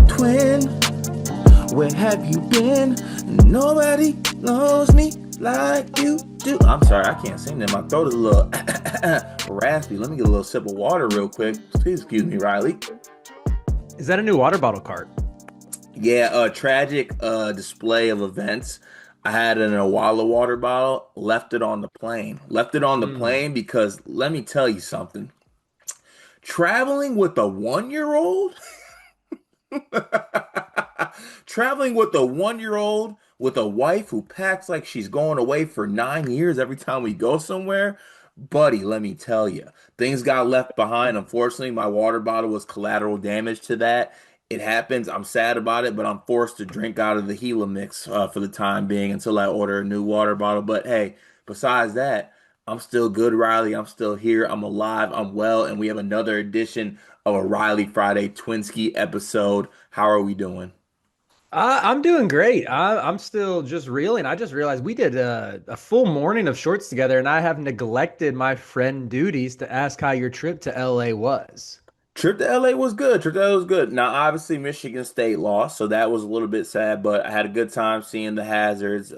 Twin, where have you been? Nobody knows me like you do. I'm sorry, I can't sing that. My throat is a little raspy. Let me get a little sip of water real quick. Please excuse me, Riley. Is that a new water bottle cart? Yeah, a tragic display of events. I had an Awala water bottle, left it on the plane. Left it on the Mm. plane because let me tell you something. Traveling with a 1-year-old traveling with a 1-year old with a wife who packs like she's going away for 9 years every time we go somewhere. Buddy, let me tell you, things got left behind. Unfortunately, my water bottle was collateral damage to that. It happens. I'm sad about it, but I'm forced to drink out of the Gila mix for the time being until I order a new water bottle. But hey, besides that, I'm still good, Riley. I'm still here. I'm alive. I'm well. And we have another edition of a Riley Friday Twinski episode. How are we doing? I'm doing great. I'm still just reeling. I just realized we did a full morning of shorts together, and I have neglected my friend duties to ask how your trip to LA was. Trip to LA was good. Trip to LA was good. Now, obviously, Michigan State lost, so that was a little bit sad. But I had a good time seeing the Hazards.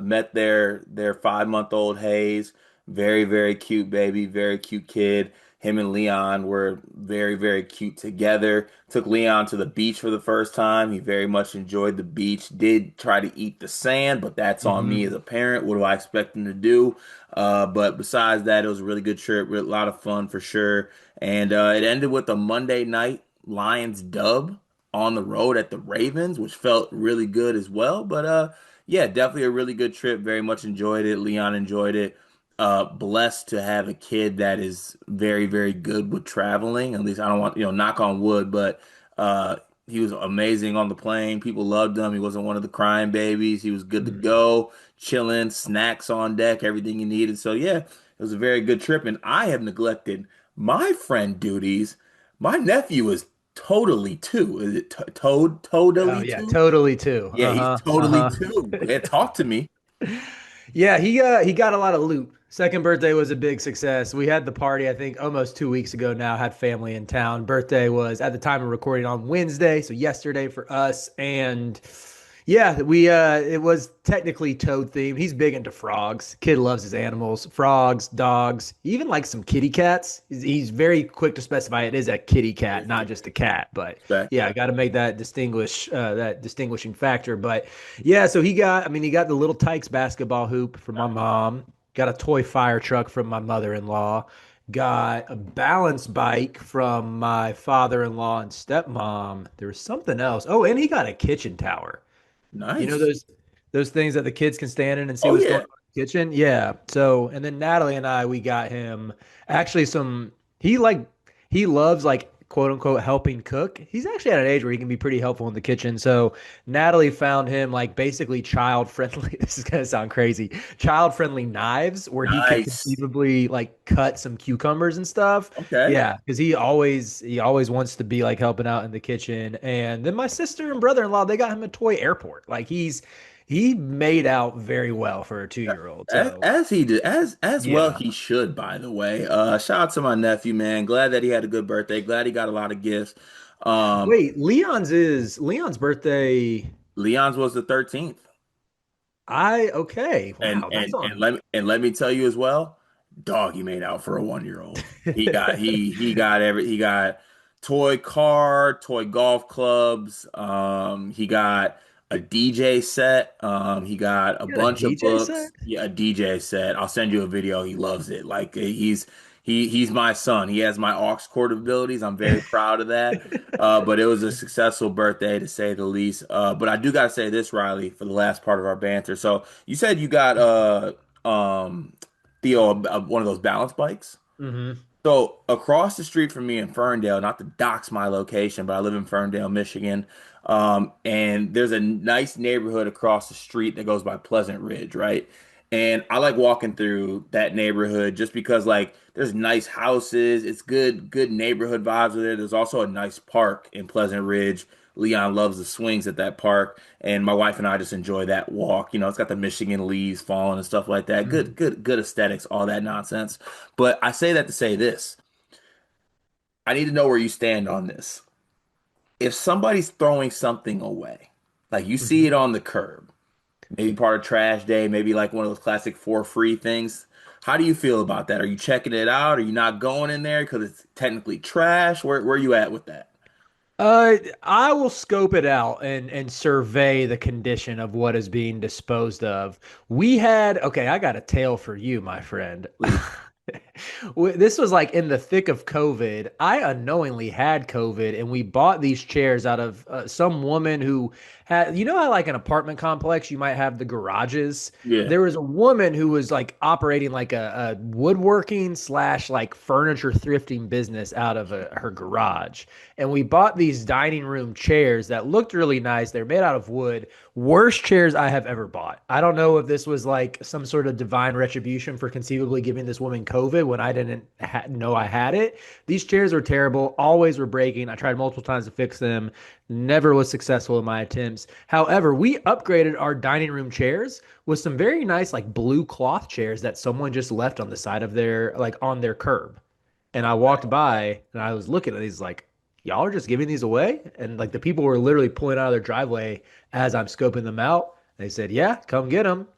Met their 5-month-old Hayes. Very very cute baby. Very cute kid. Him and Leon were very very cute together. Took Leon to the beach for the first time. He very much enjoyed the beach. Did try to eat the sand, but that's on me Hmm. as a parent. What do I expect him to do? But besides that, it was a really good trip. A lot of fun for sure. And it ended with a Monday night Lions dub on the road at the Ravens, which felt really good as well. But yeah, definitely a really good trip. Very much enjoyed it. Leon enjoyed it. Blessed to have a kid that is very, very good with traveling. At least I don't want, knock on wood, but uh, he was amazing on the plane. People loved him. He wasn't one of the crying babies. He was good to go, chilling, snacks on deck, everything he needed. So yeah, it was a very good trip. And I have neglected my friend duties. My nephew is totally two. Is it Oh totally yeah, two? totally too. Yeah, he's Uh-huh. totally Uh-huh. two. Yeah, talk to me. Yeah, he got a lot of loot. Second birthday was a big success. We had the party, I think, almost 2 weeks ago now, had family in town. Birthday was at the time of recording on Wednesday, so yesterday for us. And yeah, we it was technically toad themed. He's big into frogs. Kid loves his animals, frogs, dogs, even like some kitty cats. He's very quick to specify it is a kitty cat, not just a cat. But Respect. yeah, I got to make that distinguishing factor. But yeah, so he got the little Tykes basketball hoop from my mom, got a toy fire truck from my mother-in-law, got a balance bike from my father-in-law and stepmom. There was something else. Oh, and he got a kitchen tower. You know Nice. those things that the kids can stand in and see Oh what's going yeah. on in the kitchen? Yeah. So, and then Natalie and I, we got him actually some he like he loves like quote unquote helping cook. He's actually at an age where he can be pretty helpful in the kitchen. So Natalie found him like basically child friendly. This is gonna sound crazy. Child friendly knives where he could Nice. conceivably like cut some cucumbers and stuff. Okay. Yeah, because he always wants to be like helping out in the kitchen. And then my sister and brother-in-law, they got him a toy airport. Like he made out very well for a 2-year-old. So As he did, as well yeah. he should, by the way. Shout out to my nephew, man. Glad that he had a good birthday. Glad he got a lot of gifts. Um, Wait, Leon's birthday. Leon's was the 13th. I okay. And Wow, that's and and on. let me tell you as well, dog, he made out for a 1-year-old. He got toy car, toy golf clubs. He got a DJ set. He got a You got a bunch of DJ set? books. Yeah, a DJ set. I'll send you a video. He loves it. Like he's my son. He has my aux cord abilities. I'm very proud of that. But it was a successful birthday to say the least. But I do gotta say this, Riley, for the last part of our banter. So you said you got Theo one of those balance bikes. Hmm. So across the street from me in Ferndale, not to dox my location, but I live in Ferndale, Michigan. And there's a nice neighborhood across the street that goes by Pleasant Ridge, right? And I like walking through that neighborhood just because like there's nice houses, it's good neighborhood vibes with it. There's also a nice park in Pleasant Ridge Leon loves the swings at that park, and my wife and I just enjoy that walk. You know, it's got the Michigan leaves falling and stuff like that. Mhm. Good aesthetics, all that nonsense. But I say that to say this. I need to know where you stand on this. If somebody's throwing something away, like you see it Mhm. on the curb, maybe part of trash day, maybe like one of those classic for free things. How do you feel about that? Are you checking it out? Are you not going in there because it's technically trash? Where are you at with that? I will scope it out and survey the condition of what is being disposed of. We had, okay, I got a tale for you, my friend. Please. This was like in the thick of COVID. I unknowingly had COVID, and we bought these chairs out of some woman who had, you know, how like an apartment complex, you might have the garages. Yeah. There was a woman who was like operating like a woodworking slash like furniture thrifting business out of her garage. And we bought these dining room chairs that looked really nice. They're made out of wood. Worst chairs I have ever bought. I don't know if this was like some sort of divine retribution for conceivably giving this woman COVID when I didn't know I had it. These chairs were terrible, always were breaking. I tried multiple times to fix them, never was successful in my attempts. However, we upgraded our dining room chairs with some very nice, like blue cloth chairs that someone just left on the side of their, like on their curb. And I walked by and I was looking at these like, y'all are just giving these away? And like the people were literally pulling out of their driveway as I'm scoping them out. They said, yeah, come get them.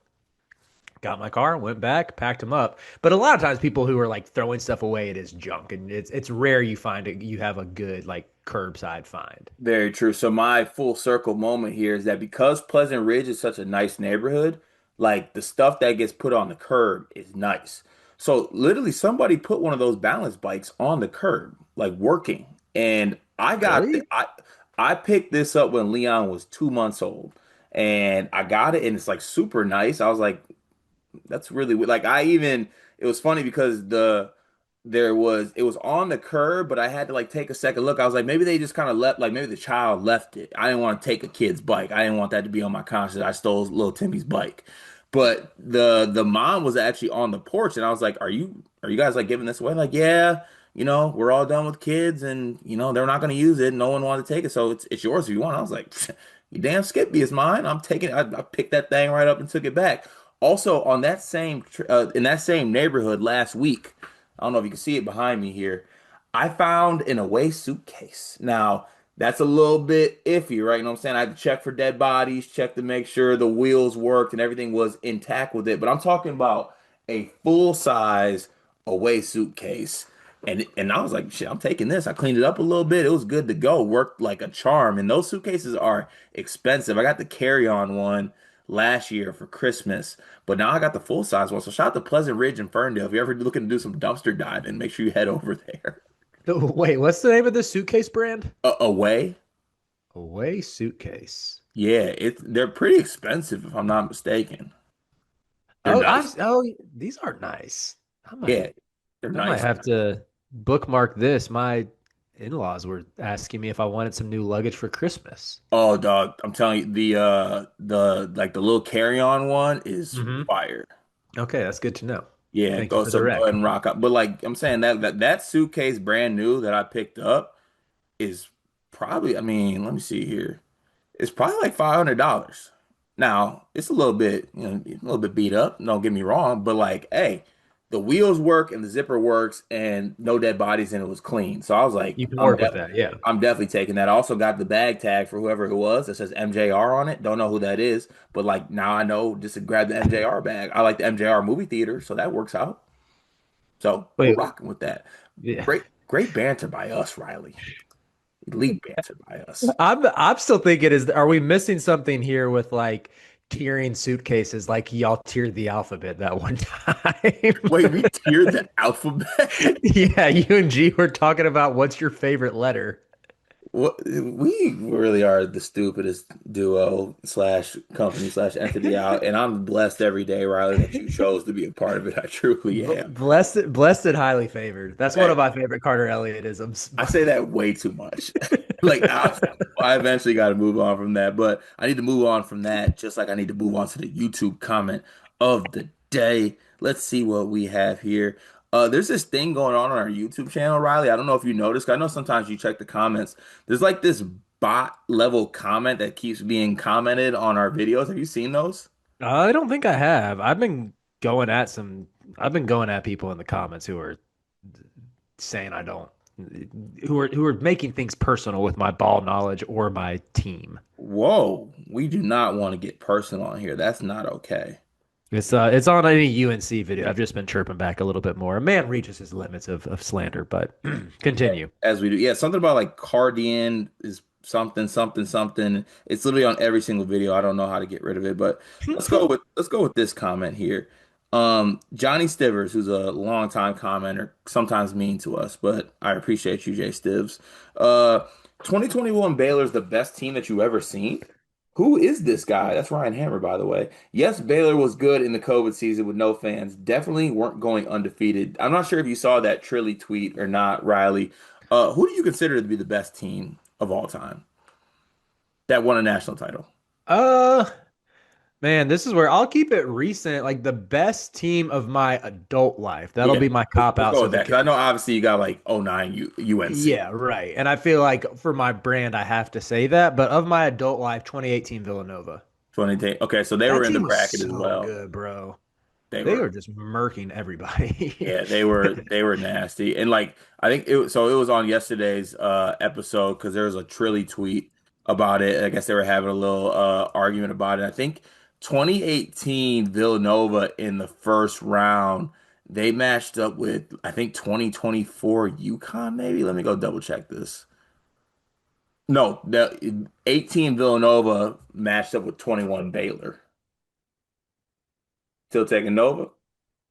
Got my car, went back, packed them up. But a lot of times people who are like throwing stuff away, it is junk. And it's rare you find it, you have a good like curbside find. Very true. So my full circle moment here is that because Pleasant Ridge is such a nice neighborhood, like the stuff that gets put on the curb is nice. So literally somebody put one of those balance bikes on the curb, like working. And Really? I picked this up when Leon was 2 months old. And I got it and it's like super nice. I was like, that's really like I even it was funny because it was on the curb, but I had to like take a second look. I was like, maybe they just kind of left, like maybe the child left it. I didn't want to take a kid's bike. I didn't want that to be on my conscience. I stole little Timmy's bike. But the mom was actually on the porch, and I was like, are you guys like giving this away? Like, yeah, you know, we're all done with kids, and you know, they're not gonna use it. No one wanted to take it, so it's yours if you want. I was like, you damn Skippy, it's mine. I'm taking I picked that thing right up and took it back. Also, on that in that same neighborhood last week, I don't know if you can see it behind me here. I found an away suitcase. Now, that's a little bit iffy, right? You know what I'm saying? I had to check for dead bodies, check to make sure the wheels worked and everything was intact with it. But I'm talking about a full size away suitcase. And I was like, shit, I'm taking this. I cleaned it up a little bit. It was good to go. Worked like a charm. And those suitcases are expensive. I got the carry-on one last year for Christmas. But now I got the full size one. So shout out to Pleasant Ridge and Ferndale. If you're ever looking to do some dumpster diving, make sure you head over there. Wait, what's the name of this suitcase brand? Away? Away suitcase. Yeah, they're pretty expensive if I'm not mistaken. They're Oh, nice. these are nice. I Yeah, might they're I might nice. have to bookmark this. My in-laws were asking me if I wanted some new luggage for Christmas. Oh, dog, I'm telling you, the like the little carry-on one is Hmm. fire. Okay, that's good to know. Yeah, Thank you go for the so go rec. ahead and rock out. But like I'm saying that suitcase brand new that I picked up is probably, I mean, let me see here. It's probably like $500. Now, it's a little bit, you know, a little bit beat up, don't get me wrong, but like, hey, the wheels work and the zipper works and no dead bodies and it was clean. So I was like, You can work with that, yeah. I'm definitely taking that. I also got the bag tag for whoever it was that says MJR on it. Don't know who that is, but like now I know just to grab the MJR bag. I like the MJR movie theater, so that works out. So we're Wait, rocking with that. yeah. Great banter by us, Riley. Elite banter by us. I'm still thinking, are we missing something here with like tiering suitcases like y'all tiered the alphabet that one time? Wait, we tiered the alphabet? Yeah, you and G were talking about what's your favorite letter. What we really are the stupidest duo slash company slash entity out, and I'm blessed every day, Riley, that you chose to be a part of it. I truly am. Blessed, highly favored. That's one of Hey, my favorite Carter Elliotisms. I say that way too much. Like I eventually got to move on from that, but I need to move on from that, just like I need to move on to the YouTube comment of the day. Let's see what we have here. There's this thing going on our YouTube channel, Riley. I don't know if you noticed. I know sometimes you check the comments. There's like this bot level comment that keeps being commented on our videos. Have you seen those? I don't think I have. Going at some, I've been going at people in the comments who are saying I don't, who are making things personal with my ball knowledge or my team. Whoa, we do not want to get personal on here. That's not okay. It's on any UNC video. I've just been chirping back a little bit more. A man reaches his limits of slander, but continue. As we do. Yeah, something about like Cardian is something, something, something. It's literally on every single video. I don't know how to get rid of it, but let's go with this comment here. Johnny Stivers, who's a longtime commenter, sometimes mean to us, but I appreciate you, Jay Stivs. Uh, 2021 Baylor's the best team that you ever seen. Who is this guy? That's Ryan Hammer, by the way. Yes, Baylor was good in the COVID season with no fans. Definitely weren't going undefeated. I'm not sure if you saw that Trilly tweet or not, Riley. Who do you consider to be the best team of all time that won a national title? Uh, Man, this is where I'll keep it recent, like the best team of my adult life. That'll Yeah, be my let's, cop let's out. go So with that. Because I know obviously you got like '09 UNC. yeah, right. And I feel like for my brand, I have to say that. But of my adult life, 2018 Villanova. 2010. Okay, so they That were in the team was bracket as so well. good, bro. They They were. were just murking everybody. Yeah, they were nasty. And like I think it was on yesterday's episode because there was a Trilly tweet about it. I guess they were having a little argument about it. I think 2018 Villanova in the first round, they matched up with I think 2024 UConn maybe. Let me go double check this. No, the 18 Villanova matched up with 21 Baylor. Still taking Nova?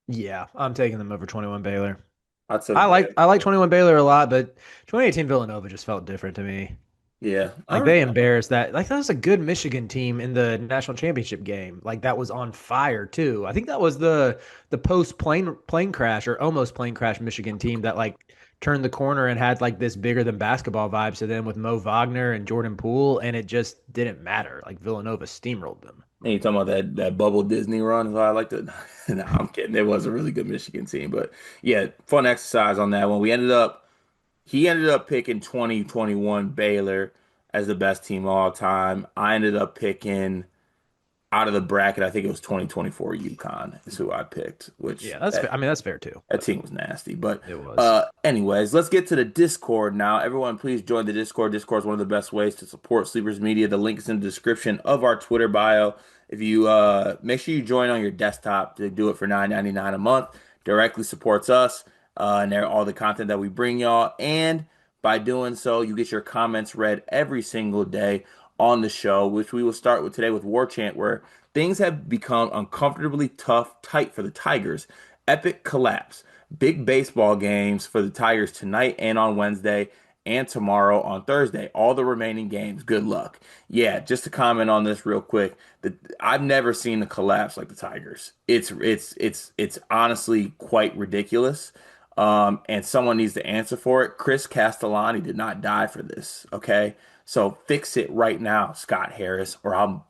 Yeah, I'm taking them over 21 Baylor. I took I like Baylor. I like 21 Baylor a lot, but 2018 Villanova just felt different to me. Yeah. All Like right. they embarrassed that. Like that was a good Michigan team in the national championship game. Like that was on fire too. I think that was the post plane crash or almost plane crash Michigan team that like turned the corner and had like this bigger than basketball vibes to them with Mo Wagner and Jordan Poole, and it just didn't matter. Like Villanova steamrolled them. And you talking about that bubble Disney run? So I like to. No, I'm kidding. It was a really good Michigan team, but yeah, fun exercise on that one. He ended up picking 2021 Baylor as the best team of all time. I ended up picking out of the bracket. I think it was 2024 UConn is who I picked, which Yeah, that's fair. I mean, that's fair too. that team was nasty. But It was. anyways, let's get to the Discord now. Everyone, please join the Discord. Discord is one of the best ways to support Sleepers Media. The link is in the description of our Twitter bio. If you make sure you join on your desktop to do it for $9.99 a month, directly supports us and there all the content that we bring y'all. And by doing so, you get your comments read every single day on the show, which we will start with today with War Chant, where things have become uncomfortably tough, tight for the Tigers. Epic collapse. Big baseball games for the Tigers tonight and on Wednesday and tomorrow on Thursday. All the remaining games. Good luck. Yeah, just to comment on this real quick, I've never seen a collapse like the Tigers. It's honestly quite ridiculous. And someone needs to answer for it. Chris Castellani did not die for this. Okay, so fix it right now, Scott Harris, or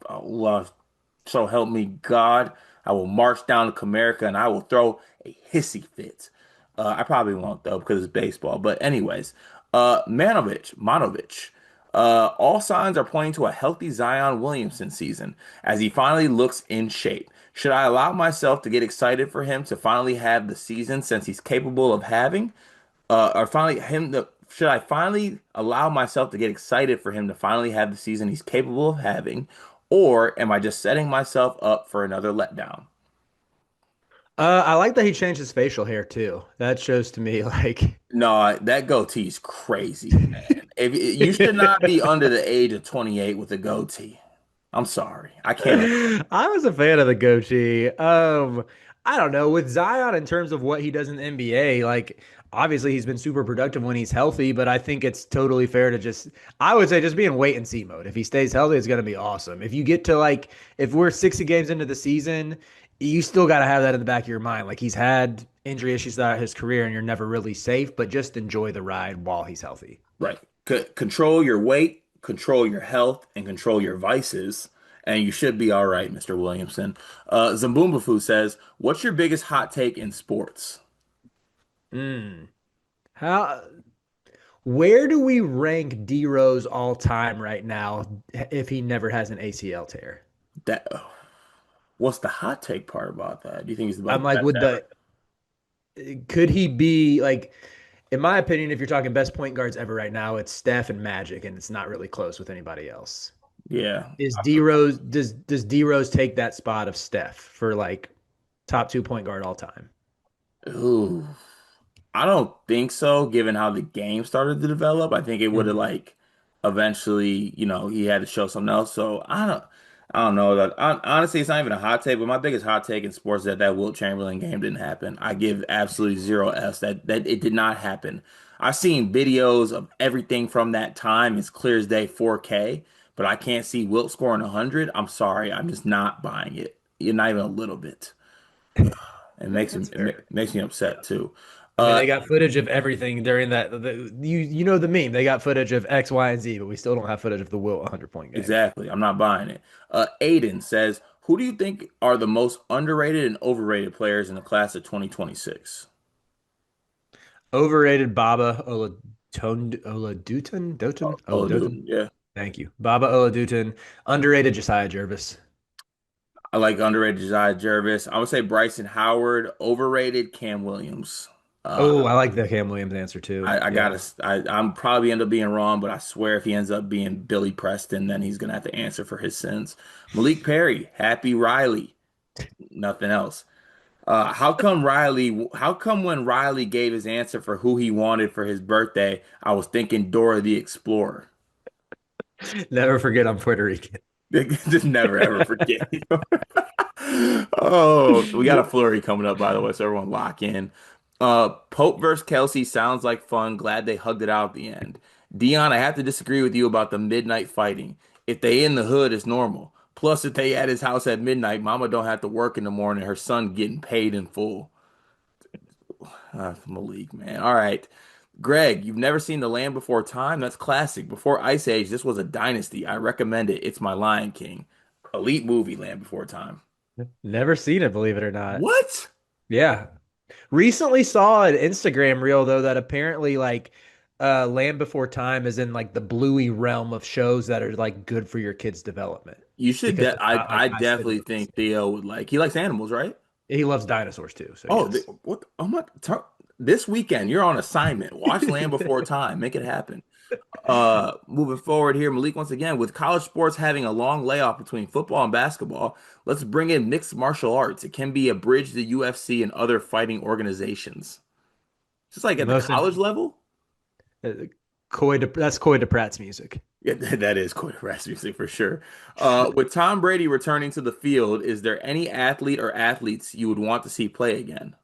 so help me God, I will march down to Comerica and I will throw a hissy fit. I probably won't though because it's baseball. But anyways, Manovich. All signs are pointing to a healthy Zion Williamson season as he finally looks in shape. Should I allow myself to get excited for him to finally have the season since he's capable of having? Or finally him to should I finally allow myself to get excited for him to finally have the season he's capable of having, or am I just setting myself up for another letdown? I like that he changed his facial hair too. That shows to me like No, that goatee's crazy, man. If you should not be under the age of 28 with a goatee. I'm sorry. I can't allow it. I was a fan of the goatee. I don't know with Zion in terms of what he does in the NBA. Like, obviously, he's been super productive when he's healthy, but I think it's totally fair to I would say, just be in wait and see mode. If he stays healthy, it's going to be awesome. If you get to like, if we're 60 games into the season, you still got to have that in the back of your mind. Like, he's had injury issues throughout his career, and you're never really safe. But just enjoy the ride while he's healthy. Right. Control your weight, control your health, and control your vices, and you should be all right, Mr. Williamson. Zambumbafu says, "What's your biggest hot take in sports?" Mm. How? Where do we rank D Rose all time right now if he never has an ACL tear? That what's the hot take part about that? Do you think he's I'm like like, best would ever? the could he be like, in my opinion, if you're talking best point guards ever right now, it's Steph and Magic, and it's not really close with anybody else. Yeah. Is D Rose does D Rose take that spot of Steph for like top 2 point guard all time? Ooh. I don't think so, given how the game started to develop. I think it would have Mhm. like eventually, he had to show something else. So I don't know that. Honestly, it's not even a hot take, but my biggest hot take in sports is that Wilt Chamberlain game didn't happen. I give absolutely zero Fs that it did not happen. I've seen videos of everything from that time. It's clear as day 4K, but I can't see Wilt scoring 100. I'm sorry, I'm just not buying it. You're not even a little bit. That's fair. It makes me upset too. I mean, Uh, they got footage of everything during that. You know the meme. They got footage of X, Y, and Z, but we still don't have footage of the Wilt 100 point game. Exactly. I'm not buying it. Aiden says, who do you think are the most underrated and overrated players in the class of 2026? Overrated Baba Oladuton Doton Oh, Oladoton. dude, yeah. Thank you, Baba Oladuton. Underrated Josiah Jervis. I like underrated Josiah Jervis. I would say Bryson Howard, overrated Cam Williams. Uh, Oh, I like the Cam Williams answer too. I Yeah. gotta, I'm probably end up being wrong, but I swear if he ends up being Billy Preston, then he's gonna have to answer for his sins. Malik Perry, Happy Riley, nothing else. How come when Riley gave his answer for who he wanted for his birthday, I was thinking Dora the Explorer? Never forget I'm Puerto Rican. Just never ever forget. Oh, we got a flurry coming up, by the way, so everyone lock in. Pope versus Kelsey sounds like fun. Glad they hugged it out at the end. Dion, I have to disagree with you about the midnight fighting. If they in the hood, it's normal. Plus, if they at his house at midnight, Mama don't have to work in the morning. Her son getting paid in full. Malik, man. All right. Greg, you've never seen The Land Before Time? That's classic. Before Ice Age, this was a dynasty. I recommend it. It's my Lion King. Elite movie, Land Before Time. Never seen it, believe it or not. What? Yeah. Recently saw an Instagram reel though that apparently like Land Before Time is in like the bluey realm of shows that are like good for your kids' development You should. because it's not like I high spin definitely movies. think Theo would like. He likes animals, right? He loves dinosaurs too, so Oh, yes. what? Oh my! This weekend, you're on assignment. Watch Land Before Time. Make it happen. Moving forward here, Malik, once again, with college sports having a long layoff between football and basketball, let's bring in mixed martial arts. It can be a bridge to UFC and other fighting organizations. Just like The at the most college level. uh, that's Coy DePratt's music. Yeah, that is quite rest music for sure. With Tom Brady returning to the field, is there any athlete or athletes you would want to see play again?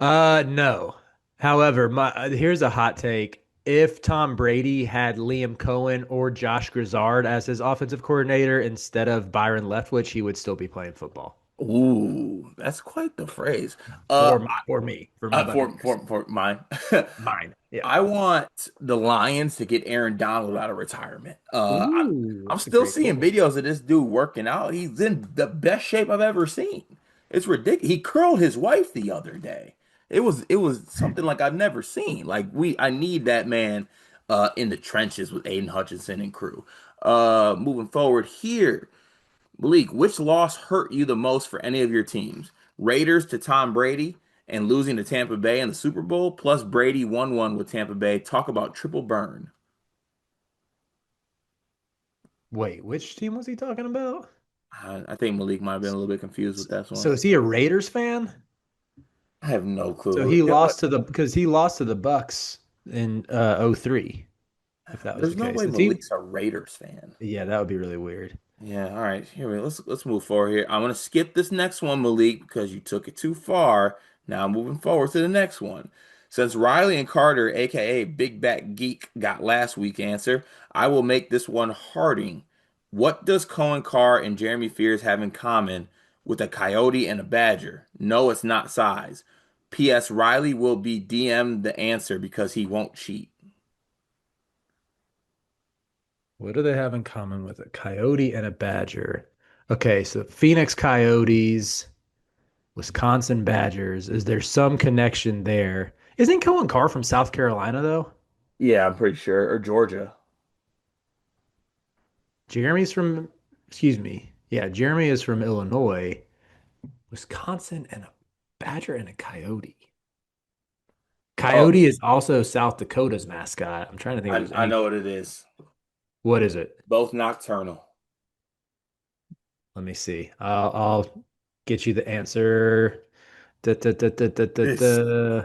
No. However, here's a hot take. If Tom Brady had Liam Cohen or Josh Grizzard as his offensive coordinator instead of Byron Leftwich, he would still be playing football. Ooh, that's quite the phrase. For me, for my Buccaneers. For mine. Mine. Yeah. I want the Lions to get Aaron Donald out of retirement. Ooh, I'm that's a still great seeing pull. videos of this dude working out. He's in the best shape I've ever seen. It's ridiculous. He curled his wife the other day. It was something like I've never seen. I need that man in the trenches with Aiden Hutchinson and crew. Moving forward here, Malik, which loss hurt you the most for any of your teams? Raiders to Tom Brady and losing to Tampa Bay in the Super Bowl, plus Brady 1-1 with Tampa Bay. Talk about triple burn. Wait, which team was he talking about? I think Malik might have been a little bit confused with that So one. is he a Raiders fan? I have no So clue. he You know what? lost to the because he lost to the Bucks in '03, if that was There's the no case. way The team, Malik's a Raiders fan. yeah, that would be really weird. Yeah, all right. Let's move forward here. I'm gonna skip this next one, Malik, because you took it too far. Now moving forward to the next one. Since Riley and Carter, aka Big Back Geek, got last week answer, I will make this one Harding. What does Cohen Carr and Jeremy Fears have in common with a coyote and a badger? No, it's not size. P.S. Riley will be DM the answer because he won't cheat. What do they have in common with a coyote and a badger? Okay, so Phoenix Coyotes, Wisconsin Badgers. Is there some connection there? Isn't Cohen Carr from South Carolina though? Yeah, I'm pretty sure. Or Georgia. Jeremy's from, excuse me. Yeah, Jeremy is from Illinois, Wisconsin, and a Badger and a Coyote. Oh, Coyote is also South Dakota's mascot. I'm trying to think if I there's I any. know what it is. What is it? Both nocturnal. Let me see. I'll get you the answer. Da, da, da, da, da, da, This da.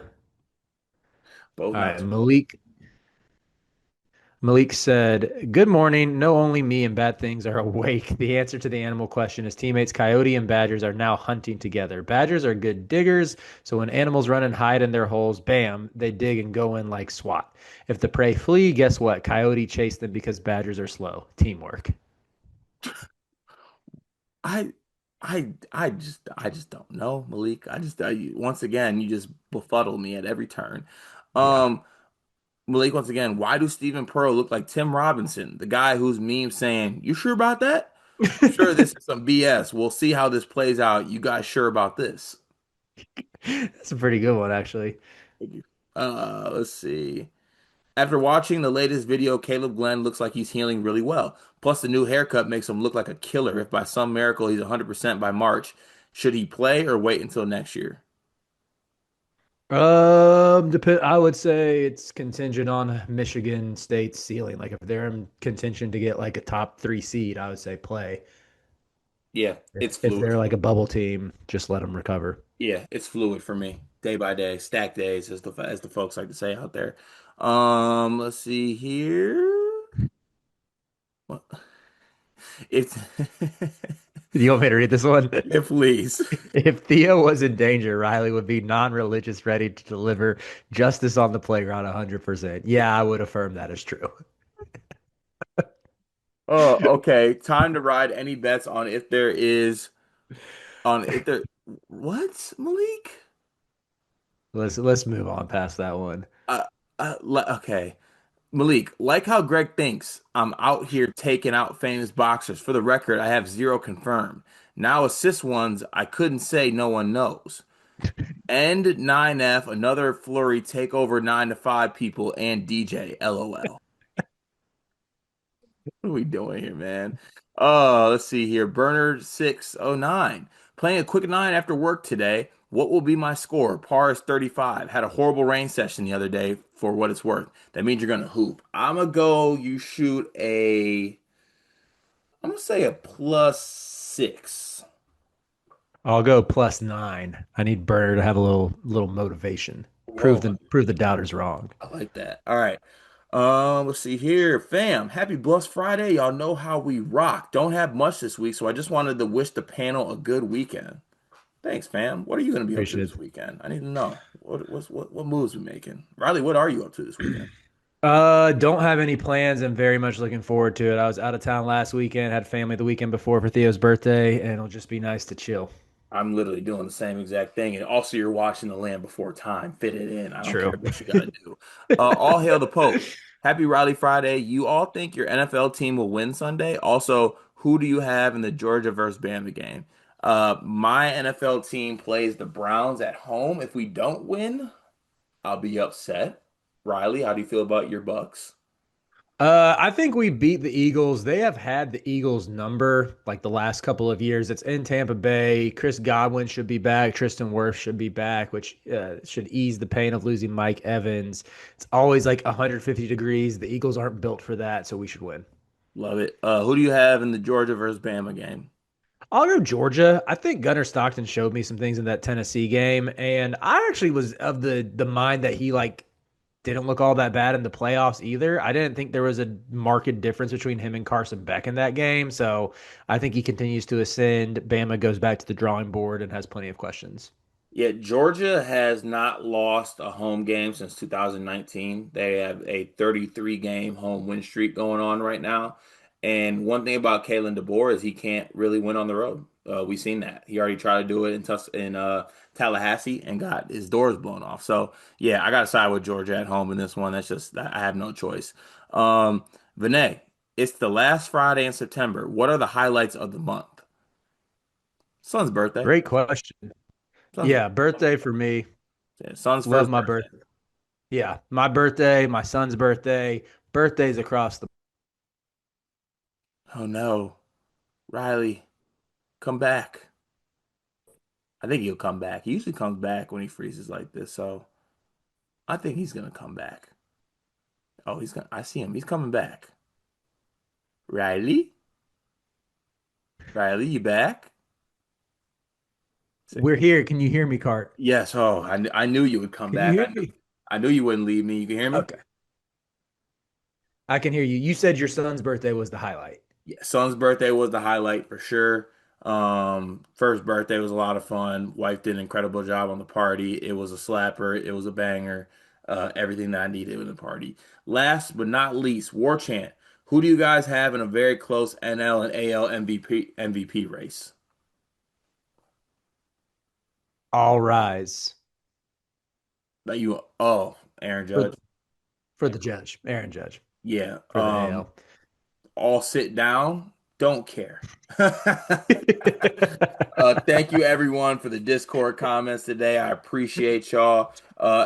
both All right, nocturnal. Malik. Malik said, "Good morning. No, only me and bad things are awake. The answer to the animal question is teammates Coyote and Badgers are now hunting together. Badgers are good diggers, so when animals run and hide in their holes, bam, they dig and go in like SWAT. If the prey flee, guess what? Coyote chase them because Badgers are slow. Teamwork." I I just don't know, Malik. Once again, you just befuddle me at every turn. Yeah. Um, Malik, once again, why do Stephen Pearl look like Tim Robinson, the guy whose meme saying, "You sure about that? I'm sure this is some BS. We'll see how this plays out. You guys sure about this?" That's a pretty good one, actually. Thank you. Let's see. After watching the latest video, Caleb Glenn looks like he's healing really well. Plus, the new haircut makes him look like a killer. If by some miracle he's 100% by March, should he play or wait until next year? I would say it's contingent on Michigan State's ceiling. Like if they're in contention to get like a top three seed, I would say play. Yeah, it's If fluid they're for like me. a bubble team, just let them recover. Yeah, it's fluid for me. Day by day, stack days, as the folks like to say out there. Let's see here. What- It's You want me to read this one? yeah, please. If Theo was in danger, Riley would be non-religious, ready to deliver justice on the playground 100%. Yeah, I would affirm that is true. Oh, okay. Time to ride any bets on if there is on if there what, Malik? Let's move on past that one. Uh, okay. Malik, like how Greg thinks I'm out here taking out famous boxers. For the record, I have zero confirmed. Now assist ones, I couldn't say no one knows. End 9F, another flurry take over 9 to 5 people and DJ. LOL. What are we doing here, man? Let's see here. Bernard 609. Playing a quick nine after work today. What will be my score? Par is 35. Had a horrible rain session the other day for what it's worth. That means you're gonna hoop. I'm gonna go you shoot I'm gonna say a +6. I'll go +9. I need Burner to have a little motivation. Prove Whoa, the doubters wrong. I like that. All right. Let's see here. Fam, happy Bless Friday. Y'all know how we rock. Don't have much this week, so I just wanted to wish the panel a good weekend. Thanks, fam. What are you gonna be up to Appreciate this it. weekend? I need to know. What moves we making? Riley, what are you up to this weekend? Don't have any plans. I'm very much looking forward to it. I was out of town last weekend, had family the weekend before for Theo's birthday, and it'll just be nice to chill. I'm literally doing the same exact thing. And also, you're watching The Land Before Time. Fit it in. I don't care True. what you got to do. All hail the Pope. Happy Riley Friday. You all think your NFL team will win Sunday? Also, who do you have in the Georgia versus Bama game? My NFL team plays the Browns at home. If we don't win, I'll be upset. Riley, how do you feel about your Bucks? I think we beat the Eagles. They have had the Eagles number like the last couple of years. It's in Tampa Bay. Chris Godwin should be back. Tristan Wirfs should be back, which should ease the pain of losing Mike Evans. It's always like 150 degrees. The Eagles aren't built for that, so we should win. Love it. Who do you have in the Georgia versus Bama game? I'll go Georgia. I think Gunnar Stockton showed me some things in that Tennessee game, and I actually was of the mind that he like didn't look all that bad in the playoffs either. I didn't think there was a marked difference between him and Carson Beck in that game. So I think he continues to ascend. Bama goes back to the drawing board and has plenty of questions. Yeah, Georgia has not lost a home game since 2019. They have a 33 game home win streak going on right now. And one thing about Kalen DeBoer is he can't really win on the road. We've seen that. He already tried to do it in Tallahassee and got his doors blown off. So yeah, I got to side with Georgia at home in this one. That's just I have no choice. Um, Vinay, it's the last Friday in September. What are the highlights of the month? Son's birthday. Great question. Son's Yeah, birthday. birthday for me. Yeah, son's Love first my birthday. birthday. Yeah, my birthday, my son's birthday, birthdays across the. Oh no, Riley, come back. I think he'll come back. He usually comes back when he freezes like this, so I think he's gonna come back. Oh, he's gonna. I see him. He's coming back. Riley, Riley, you back? We're here. Can you hear me, Cart? Yes. Oh, I knew you would come Can you back. hear me? I knew you wouldn't leave me. You can hear me? Okay. I can hear you. You said your son's birthday was the highlight. Yeah. Son's birthday was the highlight for sure. First birthday was a lot of fun. Wife did an incredible job on the party. It was a slapper. It was a banger. Everything that I needed in the party. Last but not least, War Chant. Who do you guys have in a very close NL and AL MVP race? All rise That you oh, Aaron for Judge. for the judge, Aaron Judge, Yeah. for the AL. All sit down. Don't care. Thank you everyone for the Discord comments today. I appreciate y'all.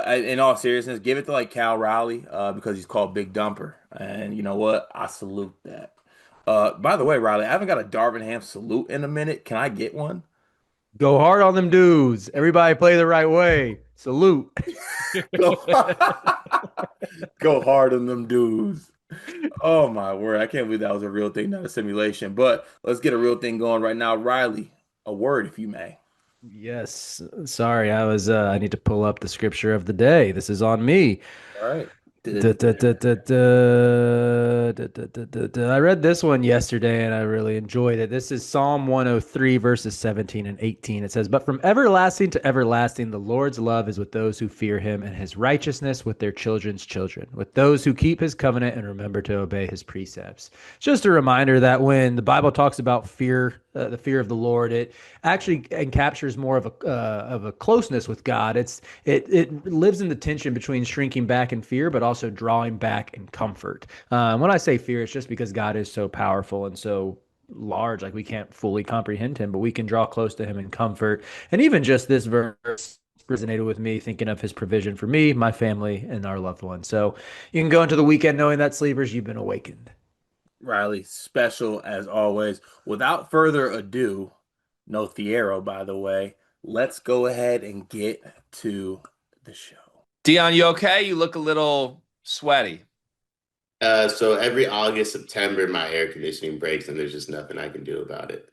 In all seriousness, give it to like Cal Raleigh, because he's called Big Dumper. And you know what? I salute that. By the way, Riley, I haven't got a Darvingham salute in a minute. Can I get one? Go hard on them dudes. Everybody play the right way. Salute. Go, go hard on them dudes. Oh my word. I can't believe that was a real thing, not a simulation. But let's get a real thing going right now. Riley, a word if you may. Yes. Sorry, I need to pull up the scripture of the day. This is on me. All right. Da, da, da, da, da, da, da, da, da, da. I read this one yesterday and I really enjoyed it. This is Psalm 103, verses 17 and 18. It says, "But from everlasting to everlasting, the Lord's love is with those who fear him, and his righteousness with their children's children, with those who keep his covenant and remember to obey his precepts." Just a reminder that when the Bible talks about fear, the fear of the Lord, it actually captures more of a closeness with God. It lives in the tension between shrinking back in fear, but also drawing back in comfort. When I say fear, it's just because God is so powerful and so large, like we can't fully comprehend him, but we can draw close to him in comfort. And even just this verse resonated with me, thinking of his provision for me, my family, and our loved ones. So you can go into the weekend knowing that, sleepers, you've been awakened. Riley, special as always. Without further ado, no Thiero, by the way, let's go ahead and get to the show. Dion, you okay? You look a little sweaty. So every August, September, my air conditioning breaks, and there's just nothing I can do about it.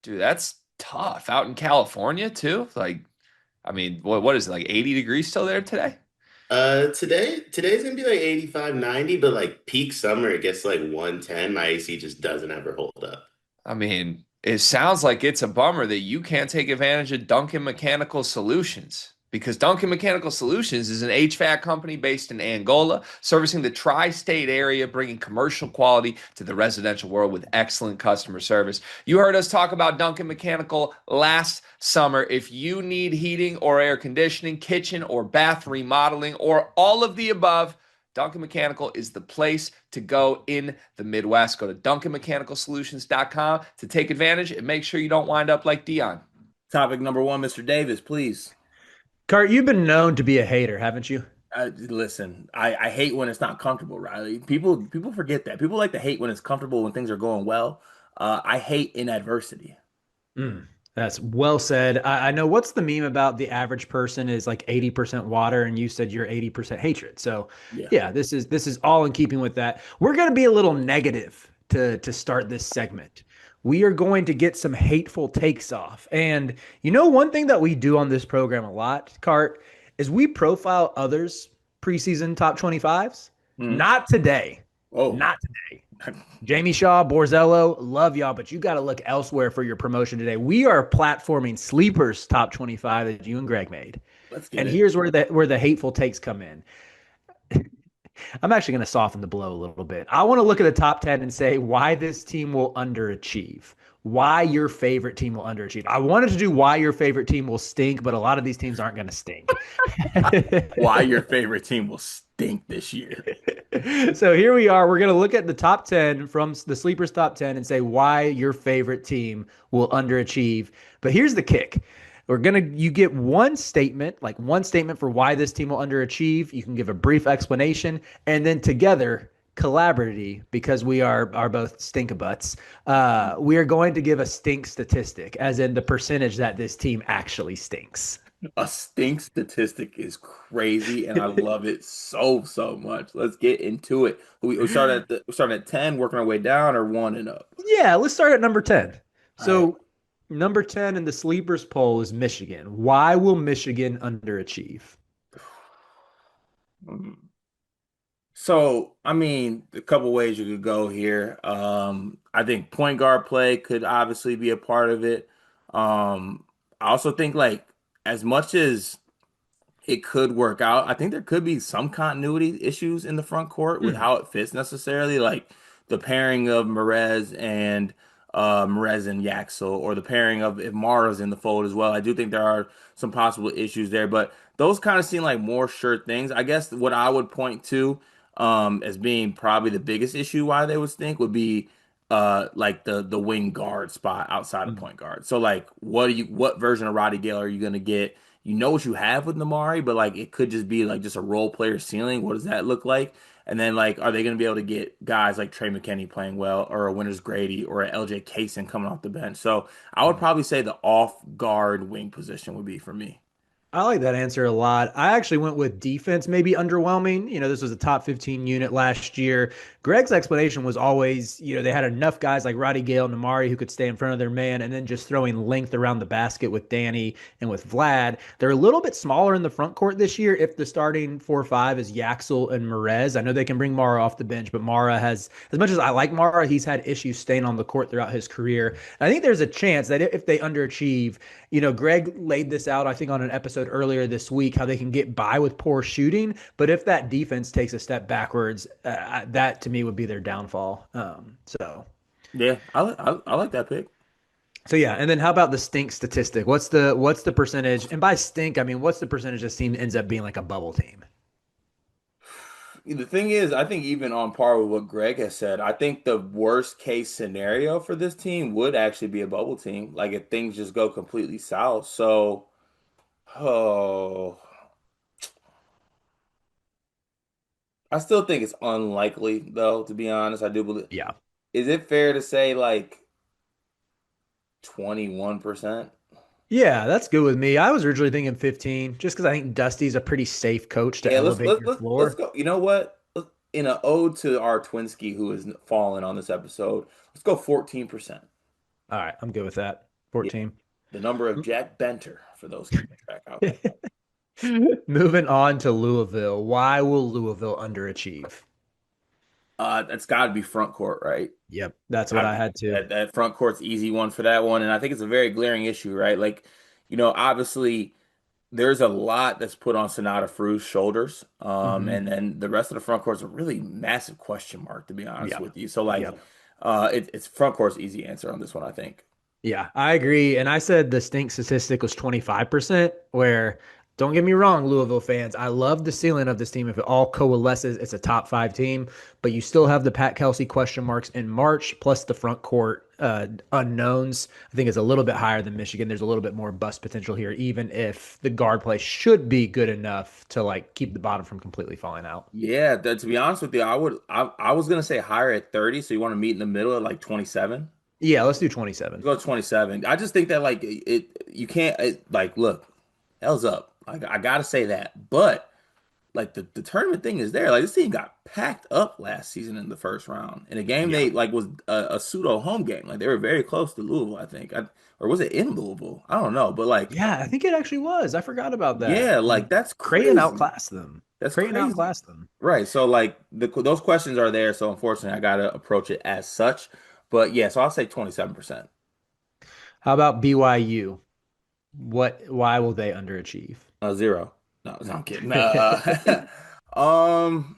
Dude, that's tough. Out in California too? Like, I mean, what is it, like 80 degrees still there today? Today's gonna be like 85, 90, but like peak summer, it gets like 110. My AC just doesn't ever hold up. I mean, it sounds like it's a bummer that you can't take advantage of Duncan Mechanical Solutions because Duncan Mechanical Solutions is an HVAC company based in Angola, servicing the tri-state area, bringing commercial quality to the residential world with excellent customer service. You heard us talk about Duncan Mechanical last summer. If you need heating or air conditioning, kitchen or bath remodeling, or all of the above, Duncan Mechanical is the place to go in the Midwest. Go to DuncanMechanicalSolutions.com to take advantage and make sure you don't wind up like Dion. Topic number one, Mr. Davis, please. Cart, you've been known to be a hater, haven't you? Listen, I hate when it's not comfortable, Riley. People forget that. People like to hate when it's comfortable when things are going well. I hate in adversity. Mm, that's well said. I know what's the meme about the average person is like 80% water, and you said you're 80% hatred. So Yeah. yeah, this is all in keeping with that. We're gonna be a little negative to start this segment. We are going to get some hateful takes off. And you know, one thing that we do on this program a lot, Cart, is we profile others preseason top 25s. Mhm. Not today. Oh, Not today. Jamie Shaw, Borzello, love y'all, but you got to look elsewhere for your promotion today. We are platforming Sleepers top 25 that you and Greg made. let's get And it. here's where the hateful takes come in. I'm actually going to soften the blow a little bit. I want to look at the top 10 and say why this team will underachieve. Why your favorite team will underachieve. I wanted to do why your favorite team will stink, but a lot of these teams aren't going to stink. Why your favorite team will stink this year. So here we are. We're going to look at the top 10 from the Sleepers top 10 and say why your favorite team will underachieve. But here's the kick. You get one statement, like one statement for why this team will underachieve. You can give a brief explanation, and then together, collaboratively, because we are both stinkabutts, we are going to give a stink statistic, as in the percentage that this team actually stinks. A stink statistic is crazy, and I love it so, so much. Let's get into it. We start at 10, working our way down, or one and up. Yeah, let's start at number 10. All right. So, number 10 in the sleepers poll is Michigan. Why will Michigan underachieve? So, I mean, a couple ways you could go here. I think point guard play could obviously be a part of it. I also think like as much as it could work out. I think there could be some continuity issues in the front court with Hmm. how it fits necessarily, like the pairing of Merez and Yaxel, or the pairing of if Mara's in the fold as well. I do think there are some possible issues there, but those kind of seem like more sure things. I guess what I would point to as being probably the biggest issue why they would stink would be like the wing guard spot outside of point guard. So like what version of Roddy Gale are you gonna get? You know what you have with Namari, but like it could just be like just a role player ceiling. What does that look like? And then like, are they going to be able to get guys like Trey McKinney playing well, or a Winters Grady, or a LJ Kaysen coming off the bench? So I would probably say the off guard wing position would be for me. I like that answer a lot. I actually went with defense, maybe underwhelming. This was a top 15 unit last year. Greg's explanation was always, they had enough guys like Roddy Gale and Namari who could stay in front of their man, and then just throwing length around the basket with Danny and with Vlad. They're a little bit smaller in the front court this year if the starting 4 or 5 is Yaxel and Merez. I know they can bring Mara off the bench, but Mara has, as much as I like Mara, he's had issues staying on the court throughout his career. I think there's a chance that if they underachieve, Greg laid this out, I think, on an episode earlier this week, how they can get by with poor shooting. But if that defense takes a step backwards, that to me would be their downfall. Yeah, I like that pick. So yeah. And then how about the stink statistic? What's the percentage? And by stink, I mean, what's the percentage this team ends up being like a bubble team? The thing is, I think even on par with what Greg has said, I think the worst case scenario for this team would actually be a bubble team. Like if things just go completely south. So, oh, I still think it's unlikely though, to be honest. I do believe. Yeah. Is it fair to say like 21%? Yeah, that's good with me. I was originally thinking 15, just because I think Dusty's a pretty safe coach to Yeah, elevate your let's floor. go. You know what? In an ode to our Twinsky who has fallen on this episode, let's go 14%. All right, I'm good with that. Yeah, 14. the number of Jack Benter for those keeping track out there. Moving on to Louisville. Why will Louisville underachieve? That's got to be front court, right? Yep, that's what Got to I be had to. that front court's easy one for that one, and I think it's a very glaring issue, right? Like, obviously there's a lot that's put on Sonata Fru's shoulders, Hmm. and then the rest of the front court's a really massive question mark, to be honest Yep. with you. So like, Yep. it's front court's easy answer on this one, I think. Yeah, I agree. And I said the stink statistic was 25%, where don't get me wrong, Louisville fans, I love the ceiling of this team. If it all coalesces, it's a top 5 team, but you still have the Pat Kelsey question marks in March, plus the front court unknowns. I think it's a little bit higher than Michigan. There's a little bit more bust potential here, even if the guard play should be good enough to like keep the bottom from completely falling out. Yeah, to be honest with you, I was gonna say higher at 30, so you want to meet in the middle at like 27. Yeah, let's do 27. Go 27. I just think that like you can't like look, hell's up. I gotta say that, but like the tournament thing is there. Like this team got packed up last season in the first round in a game Yeah. they like was a pseudo home game. Like they were very close to Louisville, I think, or was it in Louisville? I don't know, but like Yeah, I think it actually was. I forgot about that. yeah, like that's Creighton crazy. outclassed them. That's Creighton crazy. outclassed them. Right. So like those questions are there. So unfortunately, I gotta approach it as such. But yeah, so I'll say 27%. How about BYU? Why will they underachieve? Zero. No, I'm kidding. Um,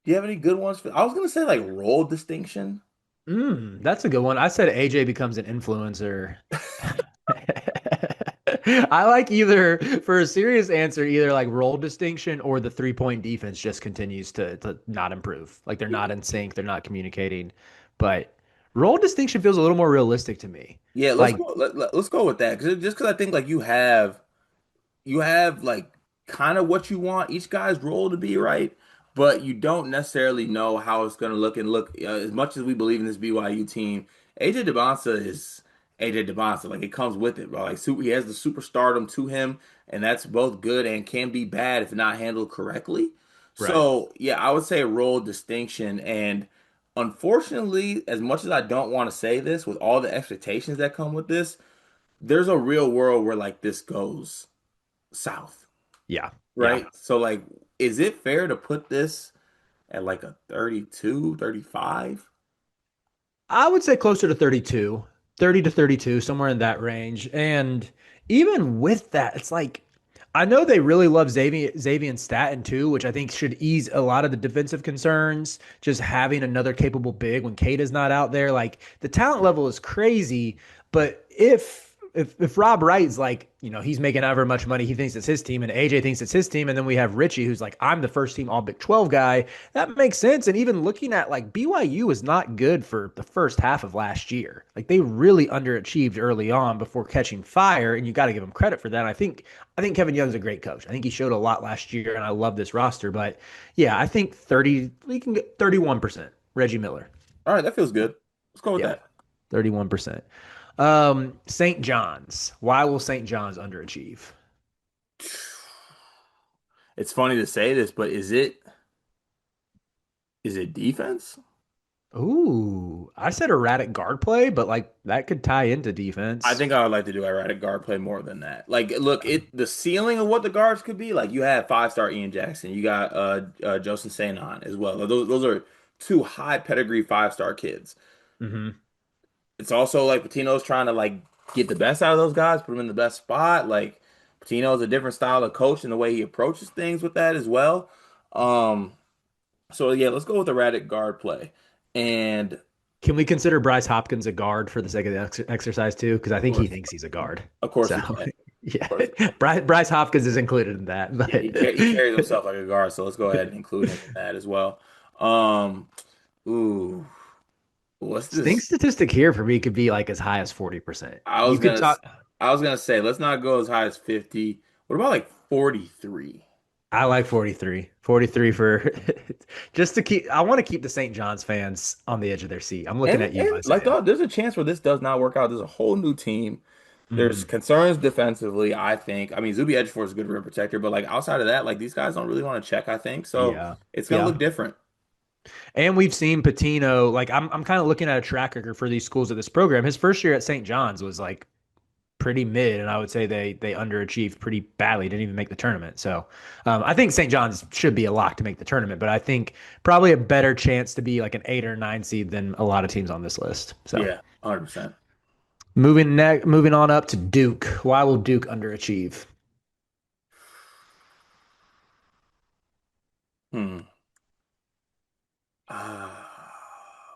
do you have any good ones I was gonna say like role distinction. That's a good one. I said AJ becomes an influencer. I like either for a serious answer, either like role distinction or the 3-point defense just continues to not improve. Like they're not in sync, they're not communicating. But Role distinction feels a little more realistic to me. Yeah, let's Like, go. Let's go with that because just because I think like you have like kind of what you want each guy's role to be, right? But you don't necessarily know how it's going to look. And look, as much as we believe in this BYU team, AJ DeBonsa is AJ DeBonsa. Like it comes with it, bro. Like he has the superstardom to him, and that's both good and can be bad if not handled correctly. right. So yeah, I would say a role distinction. And unfortunately, as much as I don't want to say this, with all the expectations that come with this, there's a real world where like this goes south, Yeah. Yeah. right? So like, is it fair to put this at like a 32, 35? I would say closer to 32, 30 to 32, somewhere in that range. And even with that, it's like I know they really love Xavier Staten too, which I think should ease a lot of the defensive concerns. Just having another capable big when Kate is not out there, like the talent level is crazy. But if Rob Wright's like, he's making however much money he thinks it's his team, and AJ thinks it's his team, and then we have Richie who's like, I'm the first team All Big 12 guy. That makes sense. And even looking at like BYU was not good for the first half of last year. Like they really underachieved early on before catching fire, and you got to give him credit for that. I think Kevin Young's a great coach. I think he showed a lot last year, and I love this roster. But yeah, I think 30. We can get 31%. Reggie Miller. All right, that feels good. Let's go with Yeah, that. 31%. St. John's. Why will St. John's underachieve? It's funny to say this, but is it defense? Ooh, I said erratic guard play, but like that could tie into I defense. think I would like to do erratic guard play more than that. Like, look, the ceiling of what the guards could be. Like, you have five-star Ian Jackson, you got Joseph Saint as well. Those are two high pedigree five-star kids. Hmm. It's also like Patino's trying to like get the best out of those guys, put them in the best spot. Like Patino's a different style of coach and the way he approaches things with that as well. Um, so yeah, let's go with erratic guard play. And Can we consider Bryce Hopkins a guard for the sake of the exercise too? Because I of think he course, thinks he's a guard. of course So we can. Of yeah, course. Bryce Hopkins is included in that. Yeah, But he carries himself like a guard, so let's go ahead and include him in that as well. Um, ooh, what's stink this? statistic here for me could be like as high as 40%. I You was could gonna, talk. I was gonna say, let's not go as high as 50. What about like 43? I like 43. 43 for just to keep. I want to keep the St. John's fans on the edge of their seat. I'm looking And at you and by like, saying. there's a chance where this does not work out. There's a whole new team. There's Mhm. concerns defensively, I think. I mean, Zuby Ejiofor is a good rim protector, but like outside of that, like these guys don't really want to check, I think. So Yeah. it's gonna Yeah. look different. And we've seen Patino, like I'm kind of looking at a track record for these schools of this program. His first year at St. John's was like pretty mid, and I would say they underachieved pretty badly, didn't even make the tournament. So I think St. John's should be a lock to make the tournament, but I think probably a better chance to be like an 8 or 9 seed than a lot of teams on this list. So Yeah, 100%. moving on up to Duke. Why will Duke underachieve? Hmm.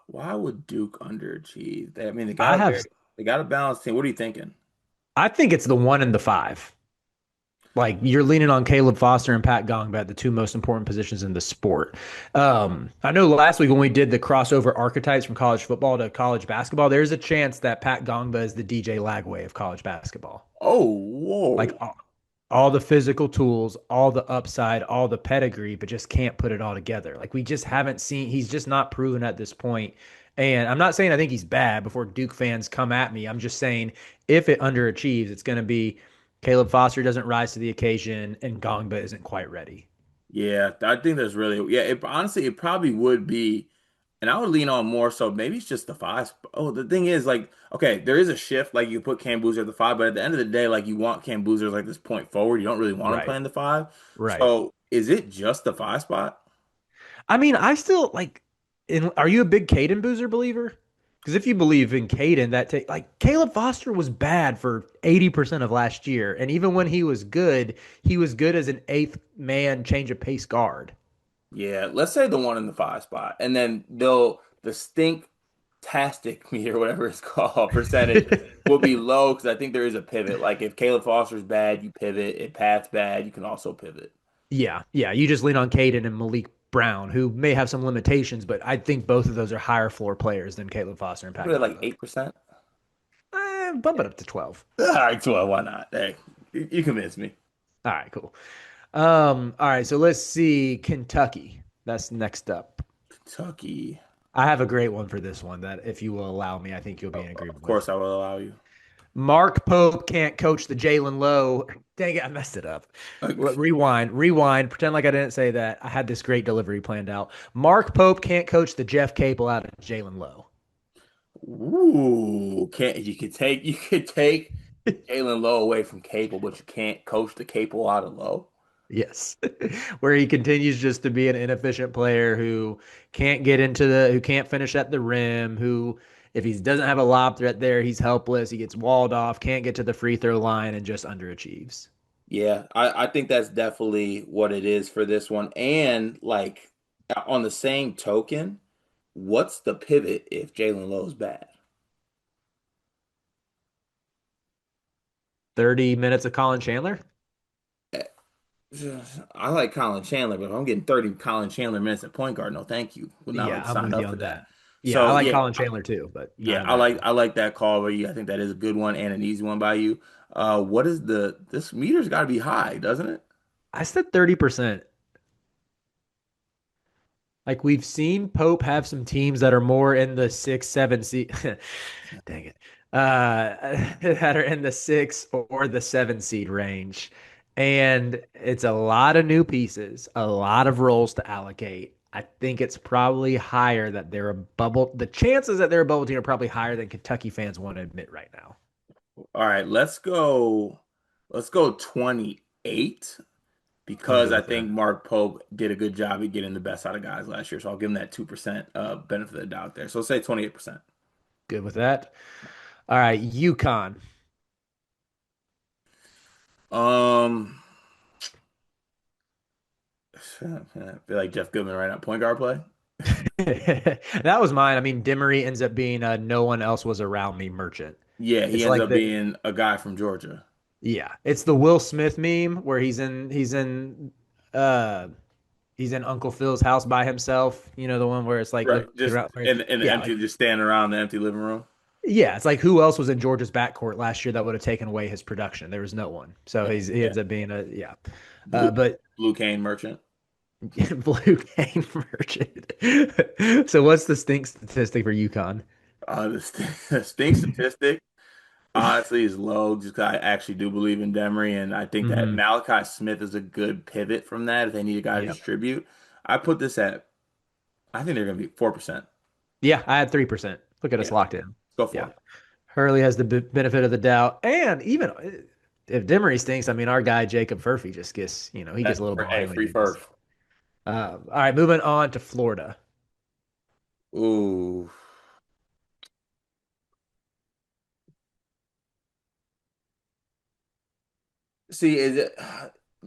Why would Duke underachieve? I mean, I have they got a balanced team. What are you thinking? I think it's the 1 and the 5. Like you're leaning on Caleb Foster and Pat Gongbat, the two most important positions in the sport. I know last week when we did the crossover archetypes from college football to college basketball, there's a chance that Pat Gongba is the DJ Lagway of college basketball. Oh, Like whoa. all the physical tools, all the upside, all the pedigree, but just can't put it all together. Like we just haven't seen. He's just not proven at this point. And I'm not saying I think he's bad before Duke fans come at me. I'm just saying if it underachieves, it's going to be Caleb Foster doesn't rise to the occasion and Gongba isn't quite ready. Yeah, I think that's really, yeah, it honestly, it probably would be, and I would lean on more so maybe it's just the five. Oh, the thing is, like, okay, there is a shift, like you put Cam Boozer at the five, but at the end of the day, like you want Cam Boozer as like this point forward. You don't really want him Right. playing the five. Right. So is it just the five spot? I mean, I still like. Are you a big Caden Boozer believer? Because if you believe in Caden, like Caleb Foster was bad for 80% of last year, and even when he was good as an eighth man change of pace guard. Yeah, let's say the one in the five spot, and then the stink tastic meter, whatever it's called, percentage will be low because I think there is a pivot. Like if Caleb Foster's bad, you pivot. If Pat's bad, you can also pivot. Yeah, yeah. You just lean on Caden and Malik Brown, who may have some limitations, but I think both of those are higher floor players than Caitlin Foster and I Pat put it like Garza. 8%. Bump it up to 12. All right, 12. Why not? Hey, you convinced me. All right, cool. All right, so let's see Kentucky. That's next up. Kentucky. I have a great one for this one that, if you will allow me, I think you'll be in Of agreement with. course, I will allow you. Mark Pope can't coach the Jalen Lowe. Dang it, I messed it up. Rewind. Pretend like I didn't say that. I had this great delivery planned out. Mark Pope can't coach the Jeff Capel out of Jalen Lowe. Ooh, can't you could take Jalen Lowe away from Cable, but you can't coach the Cable out of Lowe. Yes. Where he continues just to be an inefficient player who can't finish at the rim, who, if he doesn't have a lob threat there, he's helpless. He gets walled off, can't get to the free throw line, and just underachieves. Yeah, I think that's definitely what it is for this one. And like on the same token, what's the pivot if Jalen Lowe's bad? 30 minutes of Colin Chandler? I like Colin Chandler, but if I'm getting 30 Colin Chandler minutes at point guard, no, thank you. Would not Yeah, like I'm sign with you up for on that. that. Yeah, I So like yeah, Colin Chandler too, but not yeah, in I that like role. I like that call by you. I think that is a good one and an easy one by you. What is this meter's got to be high, doesn't it? I said 30%. Like, we've seen Pope have some teams that are more in the 6, 7 seed. Dang it. That are in the 6 or the 7 seed range. And it's a lot of new pieces, a lot of roles to allocate. I think it's probably higher that they're a bubble. The chances that they're a bubble team are probably higher than Kentucky fans want to admit right now. All right, let's go 28 I'm because good I with think that. Mark Pope did a good job at getting the best out of guys last year. So I'll give him that 2% benefit of the doubt there. So let's say 28%. Good with that. All right, UConn. Um, I feel like Jeff Goodman right now. Point guard play. That was mine. I mean, Dimery ends up being a no one else was around me merchant. Yeah, he It's ends like up the being a guy from Georgia. Yeah, it's the Will Smith meme where uh he's in Uncle Phil's house by himself. You know, the one where it's like Right. looking Just around. in the Yeah, empty, just standing around the empty living room. yeah, it's like who else was in Georgia's backcourt last year that would have taken away his production? There was no one. So Yeah, he yeah. ends up being a yeah. Blue But Blue Cane Merchant. blue cane merchant. So what's the stink statistic for UConn? The stink statistic honestly is low just 'cause I actually do believe in Demery, and I think that Hmm. Malachi Smith is a good pivot from that if they need a guy to Yeah. distribute. I put this at, I think they're going to be 4%. Yeah, I had 3%. Look at us Yeah, locked in. let's go for Yeah. it. Hurley has the benefit of the doubt. And even if Demery stinks, I mean, our guy Jacob Furphy just gets, he gets a little Hey, behind when he free needs. first. All right, moving on to Florida. Ooh. See,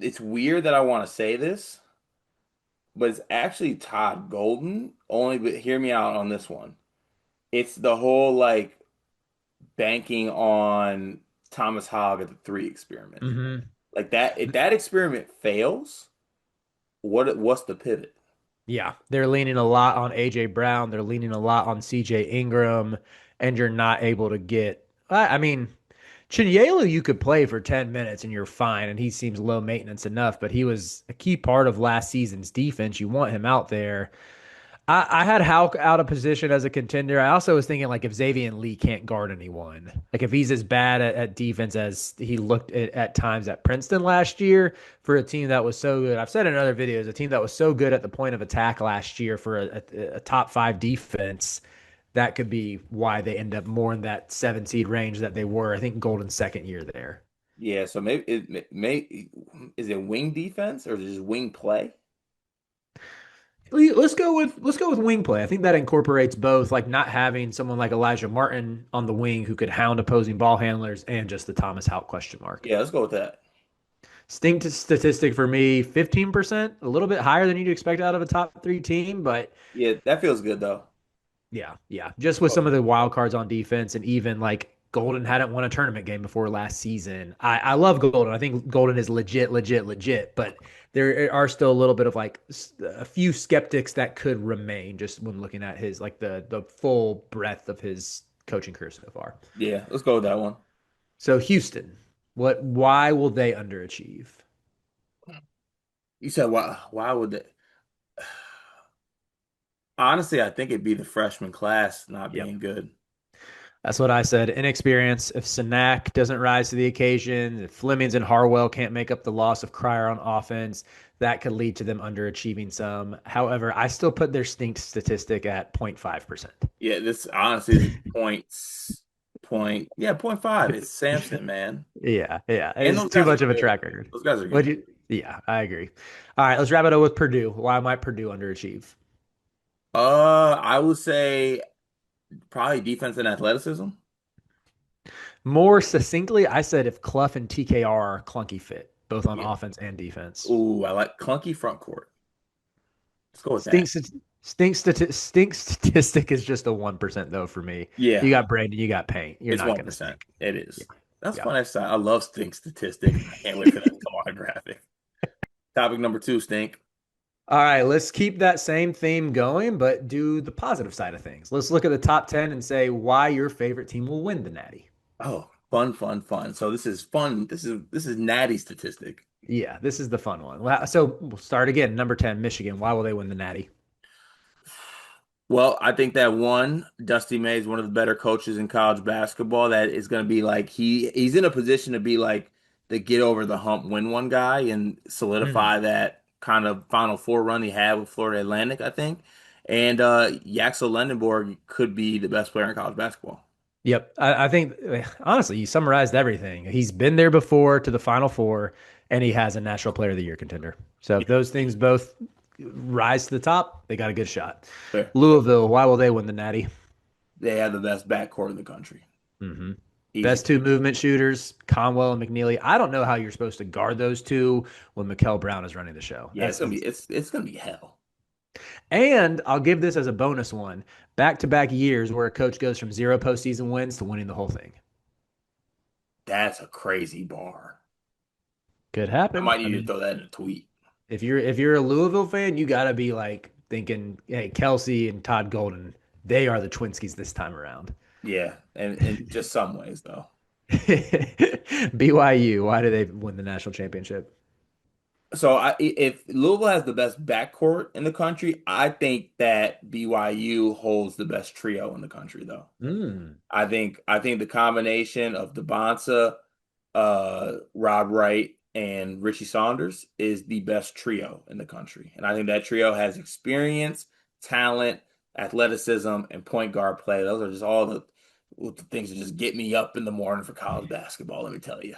it's weird that I want to say this, but it's actually Todd Golden. Only, but hear me out on this one. It's the whole like banking on Thomas Hogg at the three experiment. Hmm. Like that, if that experiment fails, what's the pivot? Yeah, they're leaning a lot on AJ Brown. They're leaning a lot on CJ Ingram, and you're not able to get. I mean, Chinyelu, you could play for 10 minutes and you're fine, and he seems low maintenance enough, but he was a key part of last season's defense. You want him out there. I had Hauk out of position as a contender. I also was thinking like if Xavier Lee can't guard anyone, like if he's as bad at defense as he looked at times at Princeton last year for a team that was so good. I've said in other videos, a team that was so good at the point of attack last year for a top five defense, that could be why they end up more in that 7 seed range that they were. I think Golden's second year there. Yeah, so maybe is it wing defense or is it just wing play? Let's go with wing play. I think that incorporates both, like not having someone like Elijah Martin on the wing who could hound opposing ball handlers, and just the Thomas Hout question mark. Yeah, let's go with that. Stink statistic for me, 15%, a little bit higher than you'd expect out of a top three team, but Yeah, that feels good though. yeah, just with some of the wild cards on defense, and even like Golden hadn't won a tournament game before last season. I love Golden. I think Golden is legit, legit, legit. But there are still a little bit of like a few skeptics that could remain just when looking at his like the full breadth of his coaching career so far. Yeah, let's go with that one. So Houston, why will they underachieve? You said why? Why would they? Honestly, I think it'd be the freshman class not Yep. being good. That's what I said. Inexperience. If Sanak doesn't rise to the occasion, if Flemings and Harwell can't make up the loss of Cryer on offense, that could lead to them underachieving some. However, I still put their stink statistic at 0.5%. Yeah, this honestly is point five. It's Samson, man. Yeah. And It's those too guys are much of a good. track record. Those guys are What good. you? Yeah, I agree. All right, let's wrap it up with Purdue. Why might Purdue underachieve? I would say probably defense and athleticism. More succinctly, I said if Clough and TKR are a clunky fit, both on Yeah. offense and defense. Ooh, I like clunky front court. Let's go with that. Stink, stink statistic is just a 1% though for me. You Yeah, got Brandon, you got Paint. You're it's not one going to percent. stink. It Yeah. is. That's Yeah. fun exercise. I love stink statistic. I can't wait for that to come on a graphic. Topic number two, stink. All right, let's keep that same theme going, but do the positive side of things. Let's look at the top 10 and say why your favorite team will win the Natty. Oh, fun, fun, fun. So this is fun. This is natty statistic. Yeah, this is the fun one. So we'll start again. Number 10, Michigan. Why will they win the Natty? Well, I think that one, Dusty May is one of the better coaches in college basketball. That is going to be like he's in a position to be like the get over the hump, win one guy, and Mhm. solidify that kind of Final Four run he had with Florida Atlantic, I think. And Yaxel Lendenborg could be the best player in college basketball. Yep. I think, honestly, you summarized everything. He's been there before to the Final Four, and he has a National Player of the Year contender. So if Yeah, those things both rise to the top, they got a good shot. fair. Louisville, why will they win the Natty? They have the best backcourt in the country. hmm Easy. Best two movement shooters, Conwell and McNeely. I don't know how you're supposed to guard those two when Mikel Brown is running the show. Yeah, it's gonna be hell. And I'll give this as a bonus one: back-to-back years where a coach goes from zero postseason wins to winning the whole thing. That's a crazy bar. Could I happen. might I need to mean, throw that in a tweet. if you're a Louisville fan, you got to be like thinking, hey, Kelsey and Todd Golden, they are the Twinskies this time around. Yeah, and in just some ways though. BYU, why do they win the national championship? So if Louisville has the best backcourt in the country, I think that BYU holds the best trio in the country, though. Mm, I think the combination of DeBonsa, Rob Wright, and Richie Saunders is the best trio in the country, and I think that trio has experience, talent, athleticism, and point guard play. Those are just all the things that just get me up in the morning for college basketball. Let me tell you.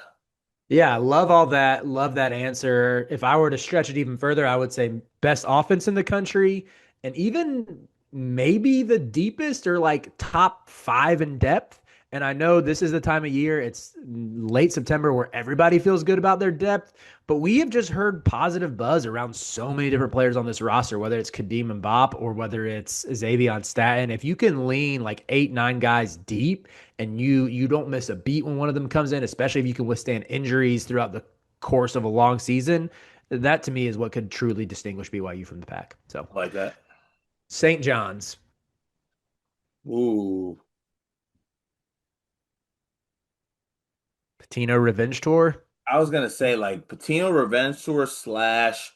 yeah, love all that. Love that answer. If I were to stretch it even further, I would say best offense in the country and even maybe the deepest or like top five in depth. And I know this is the time of year, it's late September where everybody feels good about their depth, but we have just heard positive buzz around so many different players on this roster, whether it's Kadeem and Bop or whether it's Xavier Staten. If you can lean like 8, 9 guys deep, and you don't miss a beat when one of them comes in, especially if you can withstand injuries throughout the course of a long season. That to me is what could truly distinguish BYU from the pack. So I like that. St. John's, Ooh. Patino Revenge Tour. I was gonna say like Patino Revenge Tour slash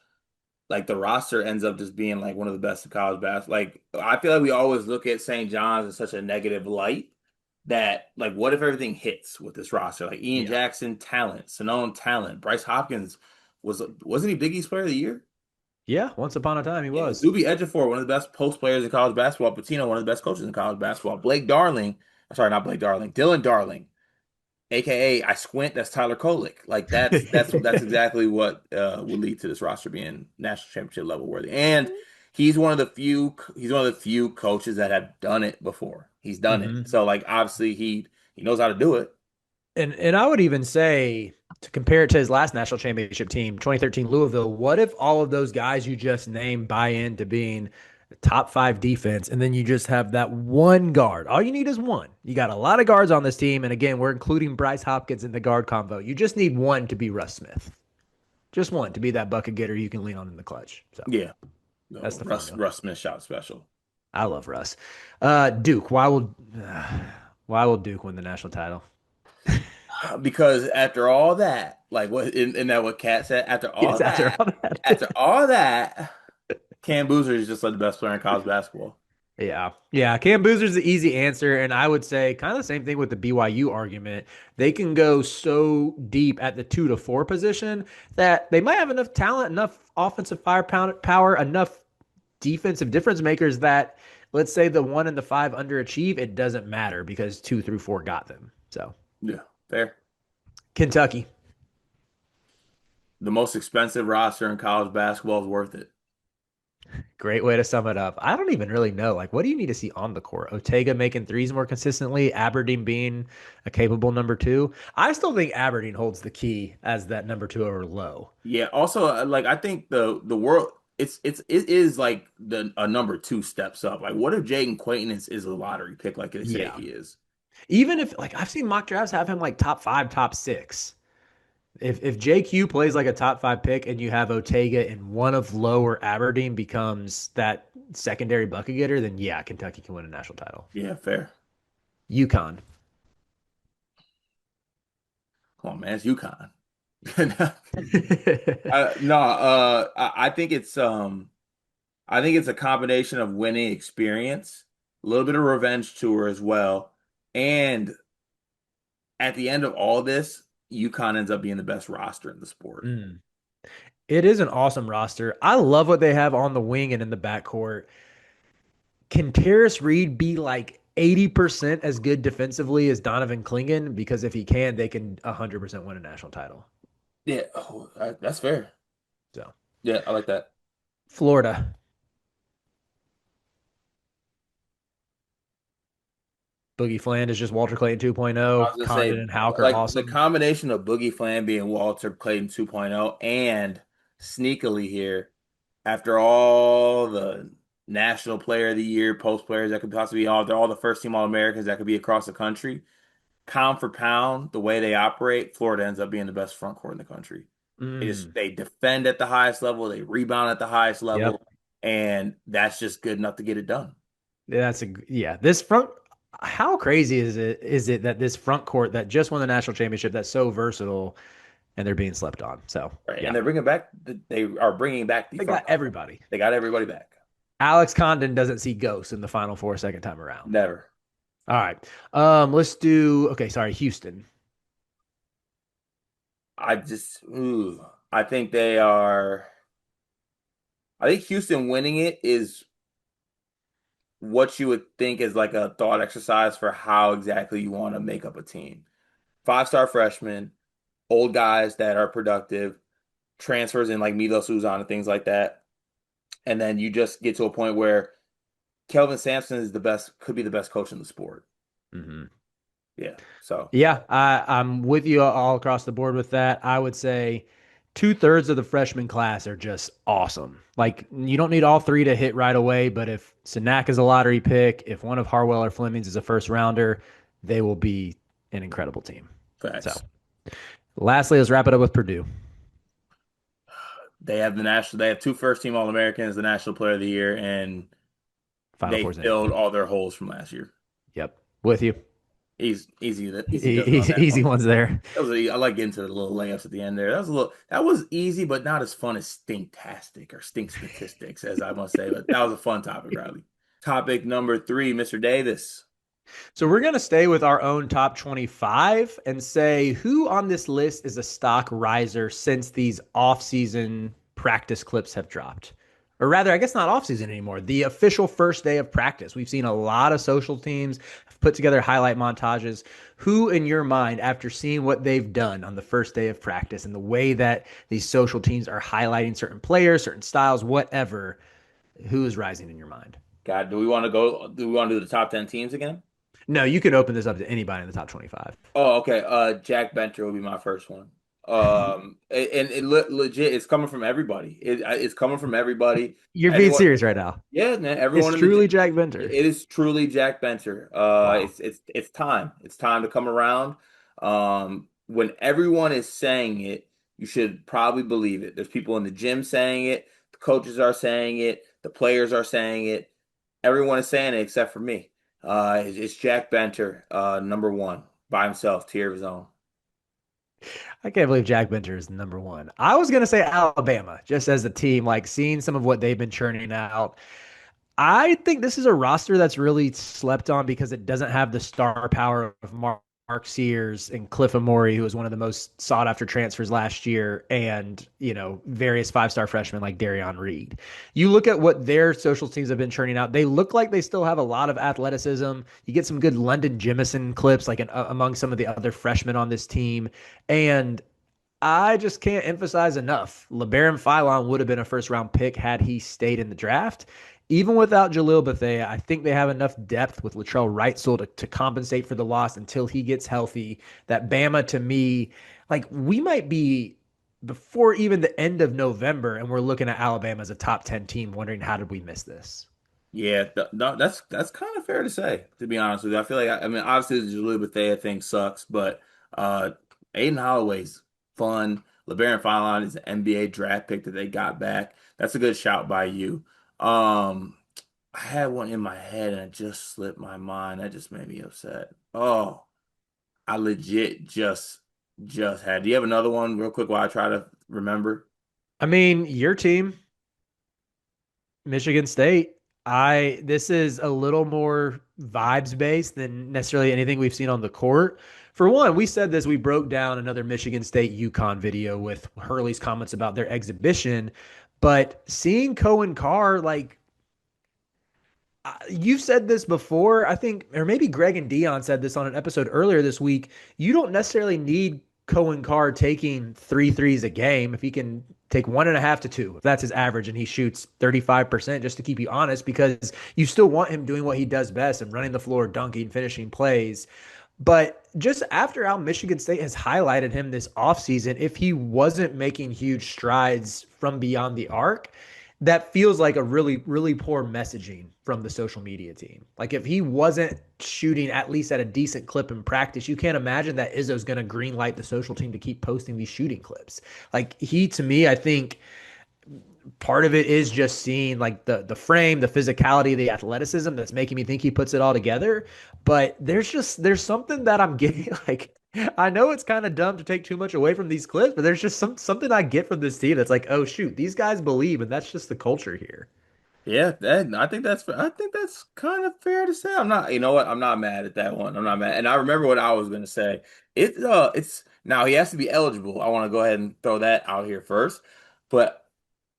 like the roster ends up just being like one of the best in college basketball. Like I feel like we always look at St. John's in such a negative light that like what if everything hits with this roster? Like Ian Yeah. Jackson, talent, Sonone, talent, Bryce Hopkins wasn't he Big East Player of the Year? Yeah, once upon a time he Yeah, was. Zuby Ejiofor, one of the best post players in college basketball. Patino, one of the best coaches in college basketball. Blake Darling, sorry, not Blake Darling, Dylan Darling, AKA I Squint, that's Tyler Kolek. Like that's exactly what would lead to this roster being national championship level worthy. And he's one of the few coaches that have done it before. He's done it. hmm So like obviously he knows how to do it. And I would even say to compare it to his last national championship team, 2013 Louisville, what if all of those guys you just named buy into being top five defense, and then you just have that one guard. All you need is one. You got a lot of guards on this team, and again, we're including Bryce Hopkins in the guard combo. You just need one to be Russ Smith. Just one to be that bucket getter you can lean on in the clutch. So Yeah. that's No, the formula. Russ Smith shot special. I love Russ. Duke. Why will Duke win the national title? Because after all that, like what in that what Kat said, Yes, after all after that. all that, Cam Boozer is just like the best player in college basketball. Yeah. Yeah. Cam Boozer's the easy answer. And I would say kind of the same thing with the BYU argument. They can go so deep at the 2 to 4 position that they might have enough talent, enough offensive firepower, enough defensive difference makers that let's say the 1 and the 5 underachieve. It doesn't matter because 2 through 4 got them. So Yeah, fair. Kentucky. The most expensive roster in college basketball is worth it. Great way to sum it up. I don't even really know. Like, what do you need to see on the court? Otega making threes more consistently, Aberdeen being a capable number two. I still think Aberdeen holds the key as that number two over low. Yeah. Also, like I think the world it is like the a number two steps up. Like, what if Jaden Quayton is a lottery pick like they say Yeah. he is? Even if like I've seen mock drafts have him like top five, top six. If JQ plays like a top five pick and you have Otega and one of low or Aberdeen becomes that secondary bucket getter, then yeah, Kentucky can win a national title. Yeah, fair. UConn. Come on, man, it's UConn. No, I think it's a combination of winning experience, a little bit of revenge tour as well, and at the end of all this, UConn ends up being the best roster in the sport. Mm. It is an awesome roster. I love what they have on the wing and in the backcourt. Can Terrace Reed be like 80% as good defensively as Donovan Clingan? Because if he can, they can 100% win a national title. Yeah, that's fair. So, Yeah, I like that. Florida. Boogie Fland is just Walter Clayton I 2.0. was gonna Condon say, and Hauk are like the awesome. combination of Boogie Flan being Walter Clayton 2.0 and sneakily here, after all the National Player of the Year, post players that could possibly be all the first team All Americans that could be across the country, pound for pound, the way they operate, Florida ends up being the best front court in the country. Mm, They defend at the highest level, they rebound at the highest yep. level, and that's just good enough to get it done. Yeah. This front, how crazy is it that this front court that just won the national championship that's so versatile and they're being slept on? So Right. And yeah, they are bringing back the they front got court. everybody. They got everybody back. Alex Condon doesn't see ghosts in the final four second time around. Never. All right. Let's do okay, sorry, Houston. I just, ooh, I think they are. I think Houston winning it is what you would think is like a thought exercise for how exactly you want to make up a team. Five-star freshmen, old guys that are productive, transfers in like Milo Suzan and things like that. And then you just get to a point where Kelvin Sampson is the best, could be the best coach in the sport. Mm-hmm. Yeah. So, Yeah, I'm with you all across the board with that. I would say 2/3 of the freshman class are just awesome. Like you don't need all three to hit right away, but if Sanak is a lottery pick, if one of Harwell or Flemings is a first rounder, they will be an incredible team. So, facts. lastly, let's wrap it up with Purdue. They have two first team All Americans, the National Player of the Year, and Final they four's in. filled all their holes from last year. Yep, with you. Easy does it on that Easy one. ones there. I like getting to the little layups at the end there. That was easy, but not as fun as Stinktastic or Stink Statistics, as I must say. But that was a fun topic, Riley. Topic number three, Mr. Davis. So we're going to stay with our own top 25 and say who on this list is a stock riser since these off-season practice clips have dropped. Or rather, I guess not off-season anymore. The official first day of practice. We've seen a lot of social teams have put together highlight montages. Who in your mind, after seeing what they've done on the first day of practice and the way that these social teams are highlighting certain players, certain styles, whatever, who is rising in your mind? God, do we want to go? Do we want to do the top 10 teams again? No, you can open this up to anybody in the top 25. Oh, okay. Jack Benter will be my first one. And legit, it's coming from everybody. It's coming from everybody. You're being Anyone, serious right now. yeah, man. It's Everyone in the truly gym. Jack Benter. It is truly Jack Benter. Wow. It's time. It's time to come around. When everyone is saying it, you should probably believe it. There's people in the gym saying it. The coaches are saying it. The players are saying it. Everyone is saying it except for me. It's Jack Benter, number one by himself, tier of his own. I can't believe Jack Benter is number one. I was gonna say Alabama, just as a team, like seeing some of what they've been churning out. I think this is a roster that's really slept on because it doesn't have the star power of Mark Sears and Cliff Amori, who was one of the most sought after transfers last year, and various 5-star freshmen like Darion Reed. You look at what their social teams have been churning out; they look like they still have a lot of athleticism. You get some good London Jemison clips, like among some of the other freshmen on this team, and I just can't emphasize enough. LeBaron Philon would have been a first round pick had he stayed in the draft. Even without Jalil Bethea, I think they have enough depth with Latrell Wrightsell to compensate for the loss until he gets healthy. That Bama, to me, like we might be before even the end of November, and we're looking at Alabama as a top 10 team, wondering how did we miss this? Yeah, that's kind of fair to say, to be honest with you. I feel like I mean, obviously the Jaleel Bethea thing sucks, but uh Aiden Holloway's fun. LeBaron Fallon is an NBA draft pick that they got back. That's a good shout by you. Um, I had one in my head and it just slipped my mind. That just made me upset. Oh, I legit just had. Do you have another one real quick while I try to remember? I mean, your team, Michigan State. I This is a little more vibes based than necessarily anything we've seen on the court. For one, we said this, we broke down another Michigan State UConn video with Hurley's comments about their exhibition, but seeing Cohen Carr, like you've said this before, I think, or maybe Greg and Dion said this on an episode earlier this week. You don't necessarily need Cohen Carr taking three threes a game if he can take 1.5 to 2, if that's his average, and he shoots 35% just to keep you honest, because you still want him doing what he does best and running the floor, dunking, finishing plays. But just after how Michigan State has highlighted him this offseason, if he wasn't making huge strides from beyond the arc, that feels like a really, really poor messaging from the social media team. Like if he wasn't shooting at least at a decent clip in practice, you can't imagine that Izzo's going to green light the social team to keep posting these shooting clips. Like he, to me, I think part of it is just seeing like the frame, the physicality, the athleticism that's making me think he puts it all together. But there's something that I'm getting like I know it's kind of dumb to take too much away from these clips, but there's just something I get from this team that's like, oh shoot, these guys believe, and that's just the culture here. Yeah, I think that's kind of fair to say. I'm not, you know what? I'm not mad at that one. I'm not mad. And I remember what I was gonna say. It's now he has to be eligible. I want to go ahead and throw that out here first. But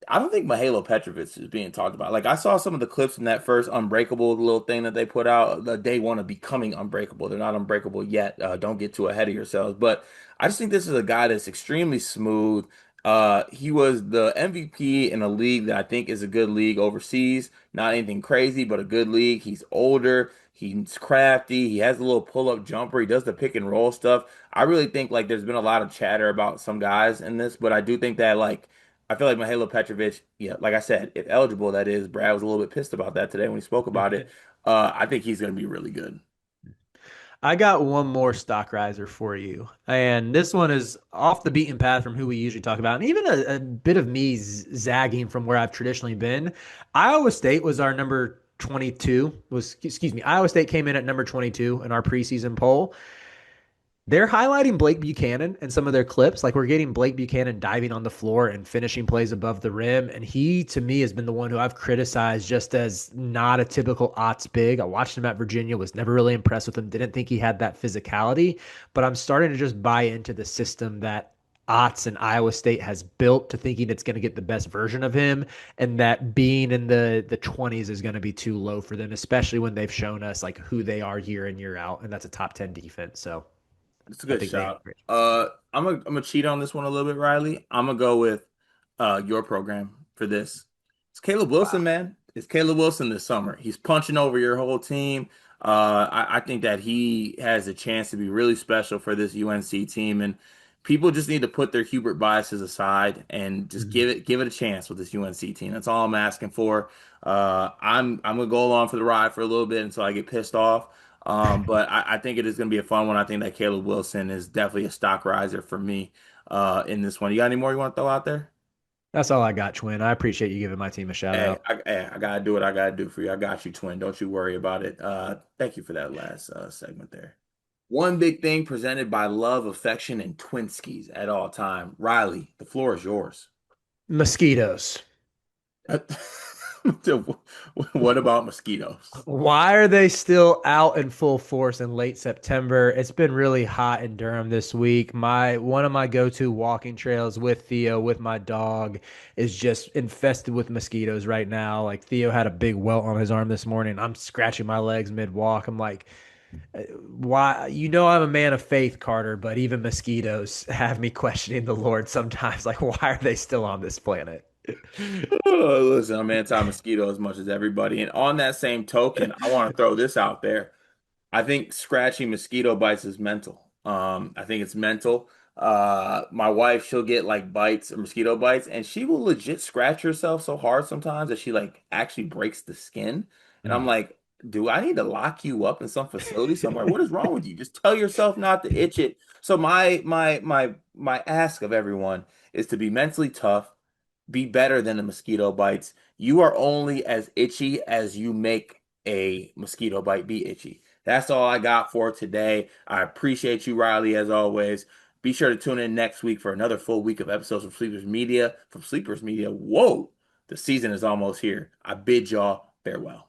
I don't think Mihailo Petrovic is being talked about. Like I saw some of the clips from that first Unbreakable little thing that they put out the day one of becoming unbreakable. They're not unbreakable yet. Don't get too ahead of yourselves. But I just think this is a guy that's extremely smooth. He was the MVP in a league that I think is a good league overseas. Not anything crazy, but a good league. He's older. He's crafty. He has a little pull-up jumper. He does the pick and roll stuff. I really think like there's been a lot of chatter about some guys in this, but I do think that like I feel like Mihailo Petrovic, yeah, like I said, if eligible, that is. Brad was a little bit pissed about that today when he spoke about it. I think he's going to be really good. I got one more stock riser for you. And this one is off the beaten path from who we usually talk about. And even a bit of me zagging from where I've traditionally been. Iowa State was our number 22. Iowa State came in at number 22 in our preseason poll. They're highlighting Blake Buchanan and some of their clips. Like we're getting Blake Buchanan diving on the floor and finishing plays above the rim. And he, to me, has been the one who I've criticized just as not a typical Otts big. I watched him at Virginia, was never really impressed with him, didn't think he had that physicality. But I'm starting to just buy into the system that Otts and Iowa State has built to thinking it's going to get the best version of him, and that being in the 20s is going to be too low for them, especially when they've shown us like who they are year in, year out. And that's a top 10 defense. So It's a I good think they have shout. a great chance. I'm gonna cheat on this one a little bit, Riley. I'm gonna go with your program for this. It's Caleb Wilson, Wow. man. It's Caleb Wilson this summer. He's punching over your whole team. I think that he has a chance to be really special for this UNC team. And people just need to put their Hubert biases aside and just Mhm. give it a chance with this UNC team. That's all I'm asking for. I'm gonna go along for the ride for a little bit until I get pissed off. But I think it is gonna be a fun one. I think that Caleb Wilson is definitely a stock riser for me in this one. You got any more you want to throw out there? That's all I got, Twin. I appreciate you giving my team a shout out. I gotta do what I gotta do for you. I got you, twin. Don't you worry about it. Thank you for that last segment there. One big thing presented by love, affection, and Twinskies at all time. Riley, the floor is yours. Mosquitoes. What about mosquitoes? Why are they still out in full force in late September? It's been really hot in Durham this week. My one of my go-to walking trails with Theo, with my dog, is just infested with mosquitoes right now. Like Theo had a big welt on his arm this morning. I'm scratching my legs mid-walk. I'm like, why? You know, I'm a man of faith, Carter, but even mosquitoes have me questioning the Lord sometimes. Like, why are they still on this planet? Oh, listen, I'm anti-mosquito as much as everybody. And on that same token, I want to throw this out there. I think scratching mosquito bites is mental. I think it's mental. My wife, she'll get like bites or mosquito bites, and she will legit scratch herself so hard sometimes that she like actually breaks the skin. And I'm Mm. like, do I need to lock you up in some facility somewhere? What is wrong with you? Just tell yourself not to itch it. So my ask of everyone is to be mentally tough, be better than the mosquito bites. You are only as itchy as you make a mosquito bite be itchy. That's all I got for today. I appreciate you, Riley, as always. Be sure to tune in next week for another full week of episodes from Sleepers Media. From Sleepers Media, whoa, the season is almost here. I bid y'all farewell.